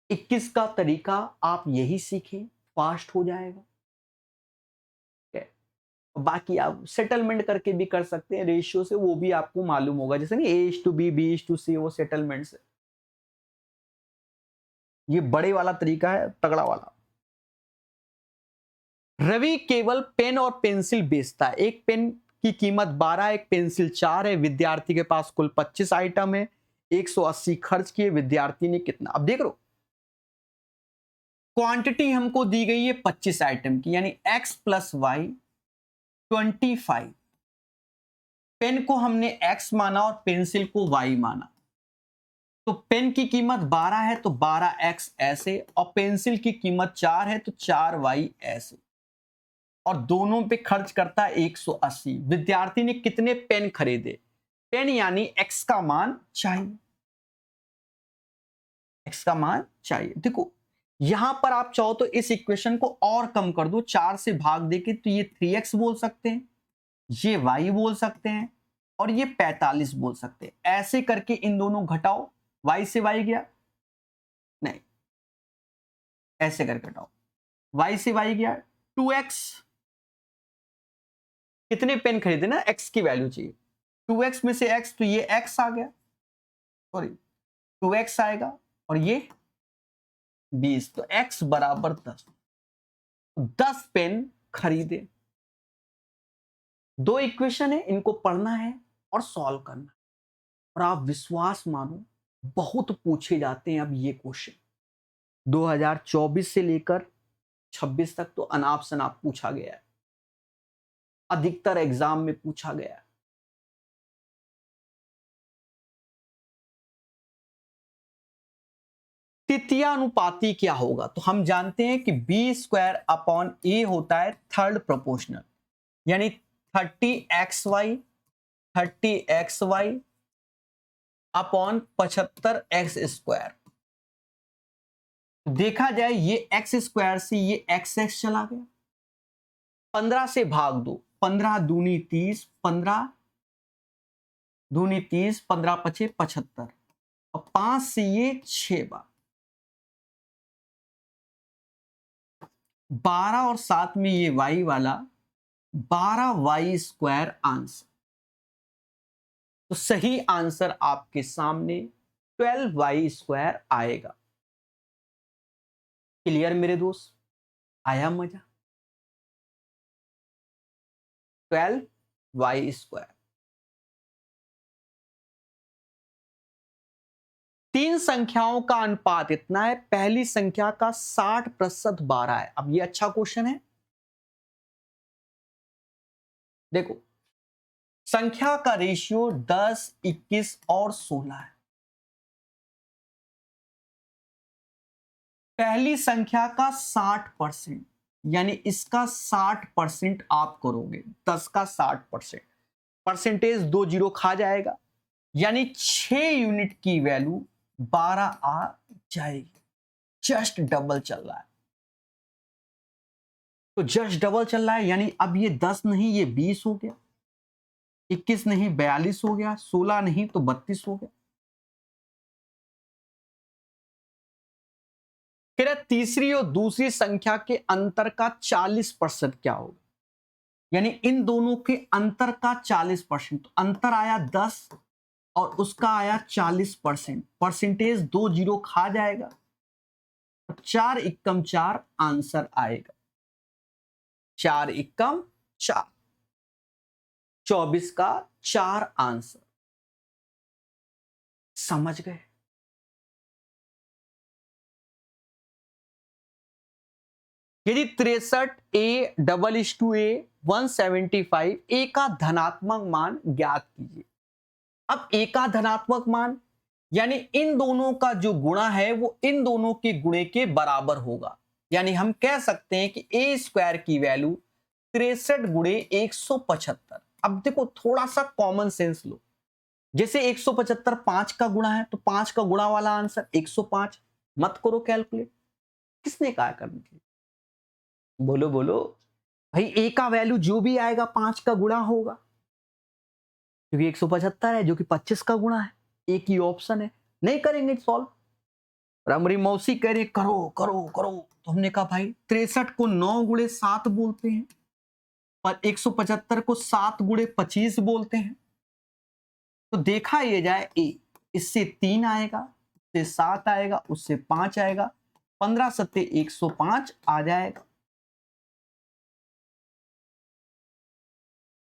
21 का तरीका आप यही सीखें, फास्ट हो जाएगा। बाकी आप सेटलमेंट करके भी कर सकते हैं रेशियो से, वो भी आपको मालूम होगा, जैसे नहीं A/B, B/C, वो सेटलमेंट से। ये बड़े वाला तरीका है, तगड़ा वाला। रवि केवल पेन और पेंसिल बेचता है, एक पेन की कीमत 12, एक पेंसिल 4 है, विद्यार्थी के पास कुल 25 आइटम है, 180 खर्च किए, विद्यार्थी ने कितना। अब देख लो क्वांटिटी हमको दी गई है 25 आइटम की, यानी x प्लस वाई 25। पेन को हमने x माना और पेंसिल को y माना, तो पेन की कीमत 12 है तो 12x ऐसे, और पेंसिल की कीमत 4 है तो 4y ऐसे, और दोनों पे खर्च करता है 180। विद्यार्थी ने कितने पेन खरीदे, पेन यानी x का मान चाहिए, x का मान चाहिए। देखो यहां पर आप चाहो तो इस इक्वेशन को और कम कर दो, 4 से भाग देके, तो ये 3x बोल सकते हैं, ये y बोल सकते हैं, और ये 45 बोल सकते हैं। ऐसे करके इन दोनों घटाओ, y से y गया, नहीं ऐसे करके घटाओ, y से y गया 2x। कितने पेन खरीदे ना, x की वैल्यू चाहिए, 2x में से x, तो ये x आ गया, सॉरी 2x आएगा, और ये 20, तो x बराबर 10। 10 पेन खरीदे। दो इक्वेशन है, इनको पढ़ना है और सॉल्व करना है। और आप विश्वास मानो, बहुत पूछे जाते हैं अब ये क्वेश्चन। 2024 से लेकर 26 तक तो अनाप शनाप पूछा गया है, अधिकतर एग्जाम में पूछा गया है। तृतीयानुपाती क्या होगा? तो हम जानते हैं कि बी स्क्वायर अपॉन ए होता है थर्ड प्रोपोर्शनल, यानी 30xy अपॉन 75x स्क्वायर। देखा जाए ये एक्स स्क्वायर से ये एक्स एक्स चला गया, 15 से भाग दो, 15 दूनी 30, 15 दूनी 30, 15 पचे 75, और 5 से ये 6 बार, 12 और 7 में ये y वाला 12y स्क्वायर आंसर। तो सही आंसर आपके सामने 12y स्क्वायर आएगा। क्लियर मेरे दोस्त? आया मजा? 12y square. तीन संख्याओं का अनुपात इतना है, पहली संख्या का 60% 12 है। अब ये अच्छा क्वेश्चन है, देखो संख्या का रेशियो 10, 21 और 16 है। पहली संख्या का 60%, यानी इसका 60% आप करोगे, 10 का 60%, परसेंटेज 2 जीरो खा जाएगा, यानी 6 यूनिट की वैल्यू 12 आ जाएगी। जस्ट डबल चल रहा है, तो जस्ट डबल चल रहा है, यानी अब ये 10 नहीं ये 20 हो गया, 21 नहीं 42 हो गया, 16 नहीं तो 32 हो गया। फिर तीसरी और दूसरी संख्या के अंतर का 40% क्या होगा? यानी इन दोनों के अंतर का 40%, तो अंतर आया 10 और उसका आया 40%, परसेंटेज 2 जीरो खा जाएगा, 4 एकम 4 आंसर आएगा। 4 एकम 4, 24 का 4 आंसर। समझ गए? यदि 63 A डबल इज टू ए 175 ए का धनात्मक मान ज्ञात कीजिए। अब ए का धनात्मक मान यानी इन दोनों का जो गुणा है वो इन दोनों के गुणे के बराबर होगा, यानी हम कह सकते हैं कि ए स्क्वायर की वैल्यू 63 गुणे 175। अब देखो थोड़ा सा कॉमन सेंस लो, जैसे 175 5 का गुणा है तो 5 का गुणा वाला आंसर 105। मत करो कैलकुलेट, किसने कहा करने के लिए? बोलो बोलो भाई, ए का वैल्यू जो भी आएगा 5 का गुणा होगा, क्योंकि 175 है जो कि 25 का गुणा है। एक ही ऑप्शन है, नहीं करेंगे सॉल्व। और हमारी मौसी कह रही करो करो करो, तो हमने कहा भाई 63 को 9 गुणे 7 बोलते हैं और 175 को 7 गुणे 25 बोलते हैं। तो देखा ये जाए ए, इससे 3 आएगा, उससे 7 आएगा, उससे 5 आएगा, 15 सत्ते 105 आ जाएगा।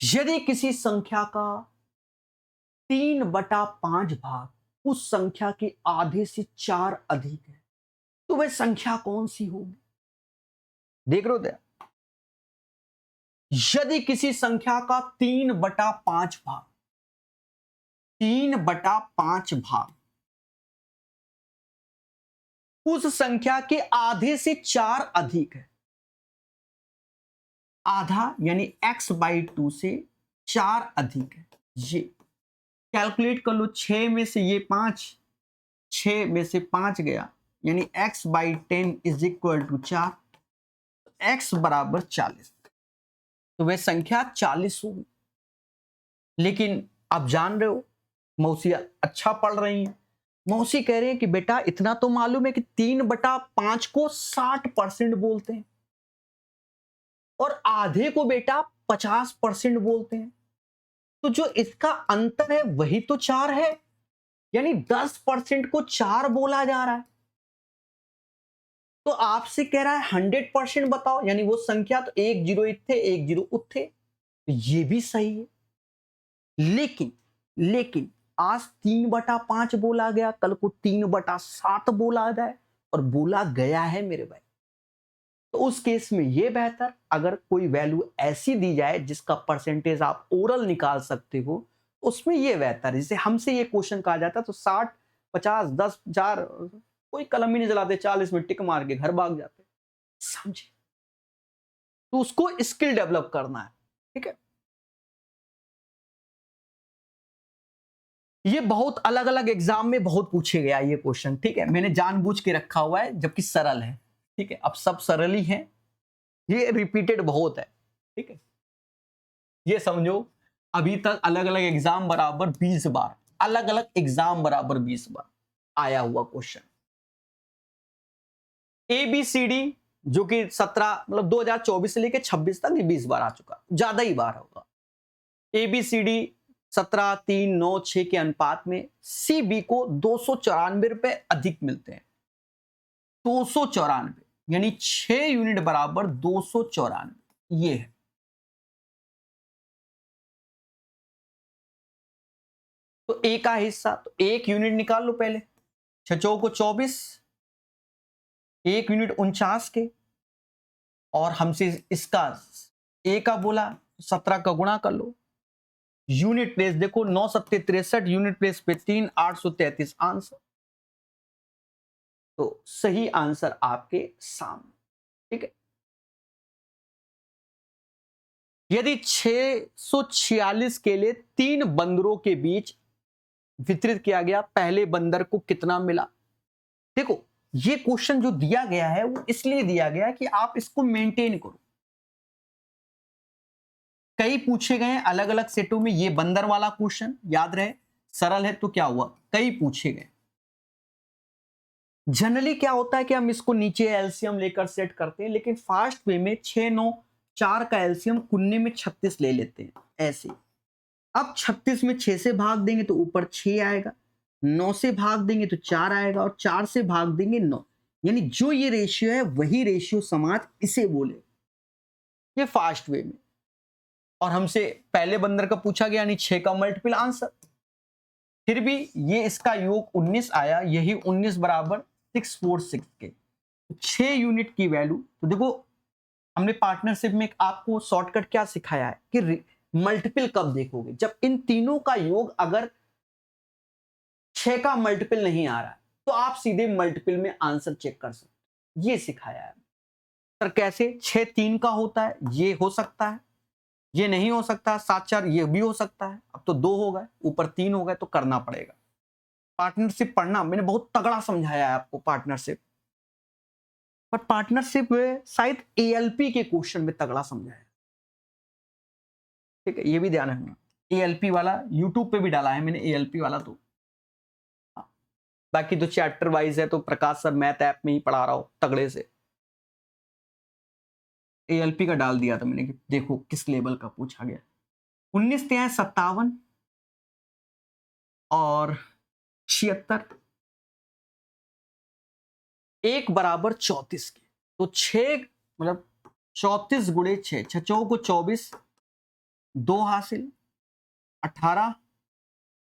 यदि किसी संख्या का 3/5 भाग उस संख्या के आधे से 4 अधिक है, तो वह संख्या कौन सी होगी? देख रहे हो? यदि किसी संख्या का 3/5 भाग, 3/5 भाग उस संख्या के आधे से 4 अधिक है, आधा यानी x/2 से 4 अधिक है, ये कैलकुलेट कर लो। 6 में से ये 5, 6 में से 5 गया, यानी x/10 is equal to 4, x बराबर 40, तो वह संख्या 40 होगी। लेकिन आप जान रहे हो मौसी अच्छा पढ़ रही हैं, मौसी कह रही है कि बेटा इतना तो मालूम है कि 3/5 को 60% बोलते हैं और आधे को बेटा 50% बोलते हैं, तो जो इसका अंतर है वही तो 4 है, यानी 10% को 4 बोला जा रहा है। तो आपसे कह रहा है 100% बताओ, यानी वो संख्या तो 1 0 थे, 1 0 थे, तो ये भी सही है। लेकिन लेकिन आज 3/5 बोला गया, कल को 3/7 बोला जाए और बोला गया है मेरे भाई, तो उस केस में ये बेहतर, अगर कोई वैल्यू ऐसी दी जाए जिसका परसेंटेज आप ओरल निकाल सकते हो, उसमें ये बेहतर है। जैसे हमसे ये क्वेश्चन कहा जाता तो 60 50 10 4, कोई कलम ही नहीं जलाते, 40 में टिक मार के घर भाग जाते, समझे? तो उसको स्किल डेवलप करना है, ठीक है। ये बहुत अलग अलग एग्जाम में बहुत पूछे गया ये क्वेश्चन, ठीक है, मैंने जानबूझ के रखा हुआ है जबकि सरल है, ठीक है। अब सब सरल ही है, ये रिपीटेड बहुत है, ठीक है। ये समझो, अभी तक अलग अलग एग्जाम बराबर 20 बार, अलग अलग एग्जाम बराबर 20 बार आया हुआ क्वेश्चन। ABCD जो कि 17 मतलब 2024 से लेकर 26 तक 20 बार आ चुका, ज्यादा ही बार होगा। ABCD 17 3 9 6 के अनुपात में CB को 294 रुपए अधिक मिलते हैं। 294 यानी 6 यूनिट बराबर 294, ये है। तो A का हिस्सा, तो 1 यूनिट निकाल लो पहले, 6 को 24, 1 यूनिट 49 के, और हमसे इसका A का बोला, 17 का गुणा कर लो। यूनिट प्लेस देखो, 9 7 63, यूनिट प्लेस पे 3, 833 आंसर। तो सही आंसर आपके सामने, ठीक है। यदि 646 के लिए 3 बंदरों के बीच वितरित किया गया, पहले बंदर को कितना मिला? देखो, ये क्वेश्चन जो दिया गया है वो इसलिए दिया गया है कि आप इसको मेंटेन करो। कई पूछे गए अलग अलग सेटों में, ये बंदर वाला क्वेश्चन याद रहे, सरल है तो क्या हुआ, कई पूछे गए। जनरली क्या होता है कि हम इसको नीचे एलसीएम लेकर सेट करते हैं, लेकिन फास्ट वे में 6 9 4 का एलसीएम कुन्ने में 36 ले लेते हैं ऐसे। अब 36 में 6 से भाग देंगे तो ऊपर 6 आएगा, 9 से भाग देंगे तो 4 आएगा, और 4 से भाग देंगे 9, यानी जो ये रेशियो है वही रेशियो समाज इसे बोले, ये फास्ट वे में। और हमसे पहले बंदर का पूछा गया, यानी 6 का मल्टीपल आंसर। फिर भी ये इसका योग 19 आया, यही 19 बराबर 646 के, 6 यूनिट की वैल्यू। तो देखो, हमने पार्टनरशिप में आपको शॉर्टकट क्या सिखाया है कि मल्टीपल कब देखोगे, जब इन तीनों का योग अगर 6 का मल्टीपल नहीं आ रहा है, तो आप सीधे मल्टीपल में आंसर चेक कर सकते, ये सिखाया है। सर कैसे? 6 3 का होता है, ये हो सकता है, ये नहीं हो सकता, 7 4 ये भी हो सकता है। अब तो 2 हो गए, ऊपर 3 हो गए, तो करना पड़ेगा। पार्टनरशिप पढ़ना, मैंने बहुत तगड़ा समझाया है आपको पार्टनरशिप, पर पार्टनरशिप शायद ALP के क्वेश्चन में तगड़ा समझाया, ठीक है, ये भी ध्यान रखना। ALP वाला यूट्यूब पे भी डाला है मैंने, ALP वाला तो, बाकी तो चैप्टर वाइज है, तो प्रकाश सर मैथ ऐप में ही पढ़ा रहा हूं तगड़े से। ALP का डाल दिया था मैंने कि देखो किस लेवल का पूछा गया। 19 3 57 और 76, 1 बराबर 34 के, तो 6 मतलब 34 गुणे 6, 6 को 24, 2 हासिल, 18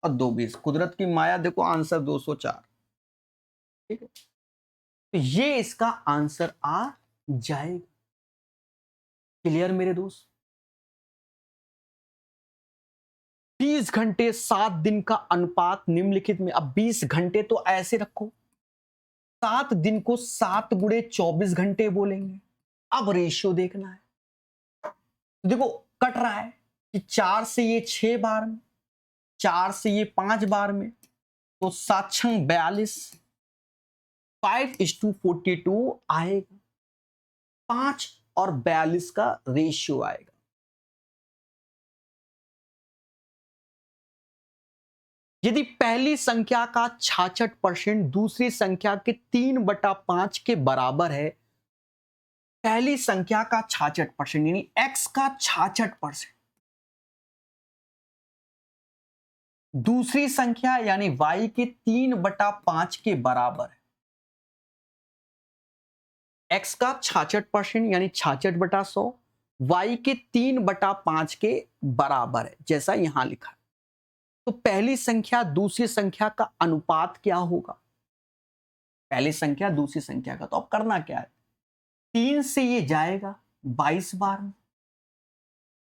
और 2 20, कुदरत की माया, देखो आंसर 204, ठीक है। तो ये इसका आंसर आ जाएगा। क्लियर मेरे दोस्त? 30 घंटे 7 दिन का अनुपात निम्नलिखित में, अब 20 घंटे तो ऐसे रखो, 7 दिन को 7 गुणे 24 घंटे बोलेंगे। अब रेशियो देखना है, देखो कट रहा है कि 4 से ये 6 बार में, 4 से ये 5 बार में, तो 7 छंग 42, 5:42 आएगा, 5 और 42 का रेशियो आएगा। यदि पहली संख्या का 66% दूसरी संख्या के 3/5 के बराबर है, पहली संख्या का 66% यानी x का 66%, दूसरी संख्या यानी y के 3/5 के बराबर है, x का 66% यानी 66/100 y के 3/5 के बराबर है, जैसा यहां लिखा है। तो पहली संख्या दूसरी संख्या का अनुपात क्या होगा? पहली संख्या दूसरी संख्या का, तो अब करना क्या है, 3 से ये जाएगा 22 बार में,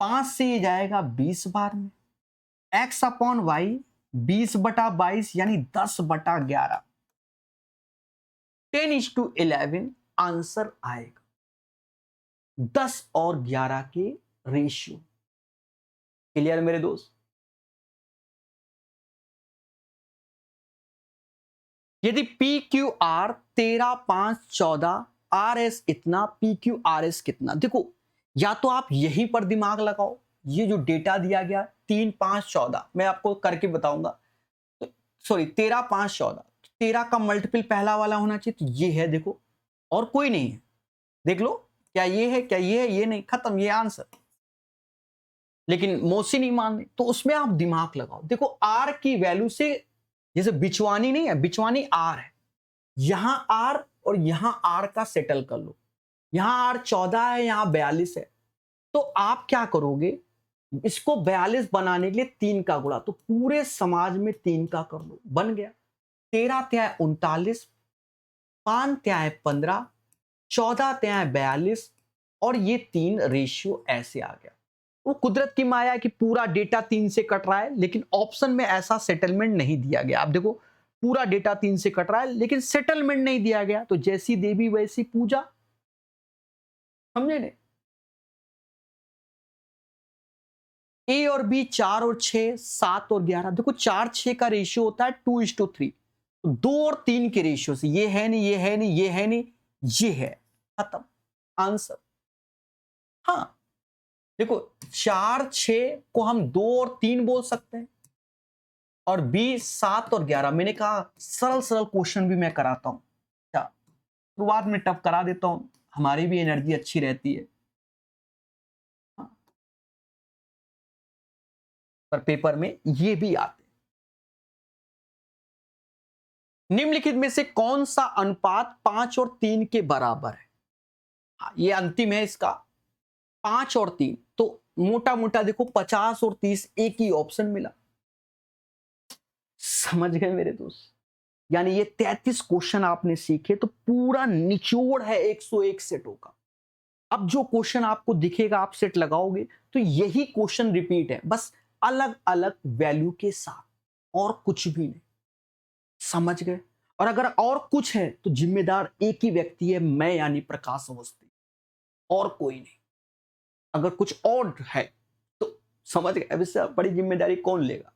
5 से ये जाएगा 20 बार में, x अपॉन वाई 20/22 यानी 10/11, 10:11 आंसर आएगा। 10 और 11 के रेशियो। क्लियर मेरे दोस्त? यदि P Q R 13, 5, 14, R S इतना, पी क्यू आर एस कितना, देखो या तो आप यहीं पर दिमाग लगाओ, ये जो डेटा दिया गया 3, 5, 14 मैं आपको करके बताऊंगा, तो सॉरी 13, 5, 14, 13 का मल्टीपल पहला वाला होना चाहिए, तो ये है, देखो और कोई नहीं है, देख लो क्या ये है, क्या ये है, ये नहीं, खत्म, ये आंसर। लेकिन मौसी नहीं मान रही, तो उसमें आप दिमाग लगाओ। देखो आर की वैल्यू से, जैसे बिचवानी नहीं है, बिचवानी आर है, यहां आर और यहां आर का सेटल कर लो, यहां आर 14 है, यहां 42 है, तो आप क्या करोगे, इसको 42 बनाने के लिए 3 का गुणा, तो पूरे समाज में 3 का कर लो, बन गया 13 तिहाई 39, 5 तिहाई 15, 14 तिहाई 42 और ये 3 रेशियो ऐसे आ गया। वो कुदरत की माया है कि पूरा डेटा 3 से कट रहा है, लेकिन ऑप्शन में ऐसा सेटलमेंट नहीं दिया गया। आप देखो पूरा डेटा 3 से कट रहा है, लेकिन सेटलमेंट नहीं दिया गया, तो जैसी देवी वैसी पूजा, समझे ने? ए और बी 4 और 6, 7 और 11, देखो 4, 6 का रेशियो होता है 2:3, तो 2 और 3 के रेशियो से, ये है नहीं, ये है नहीं, ये है नहीं, ये है, खत्म, आंसर। हाँ देखो 4, 6 को हम 2 और 3 बोल सकते हैं, और बी 7 और 11, मैंने कहा सरल सरल क्वेश्चन भी मैं कराता हूं, क्या शुरुआत में टफ करा देता हूं, हमारी भी एनर्जी अच्छी रहती है। हाँ, पर पेपर में ये भी आते हैं। निम्नलिखित में से कौन सा अनुपात 5 और 3 के बराबर है? हाँ, ये अंतिम है इसका, 5 और 3, तो मोटा मोटा देखो 50 और 30 एक ही ऑप्शन मिला, समझ गए मेरे दोस्त? यानी ये 33 क्वेश्चन आपने सीखे, तो पूरा निचोड़ है 101 सेटों का। अब जो क्वेश्चन आपको दिखेगा, आप सेट लगाओगे तो यही क्वेश्चन रिपीट है, बस अलग अलग वैल्यू के साथ, और कुछ भी नहीं, समझ गए? और अगर और कुछ है तो जिम्मेदार एक ही व्यक्ति है, मैं यानी प्रकाश अवस्थी, और कोई नहीं। अगर कुछ और है तो समझ गए, अब इससे बड़ी जिम्मेदारी कौन लेगा?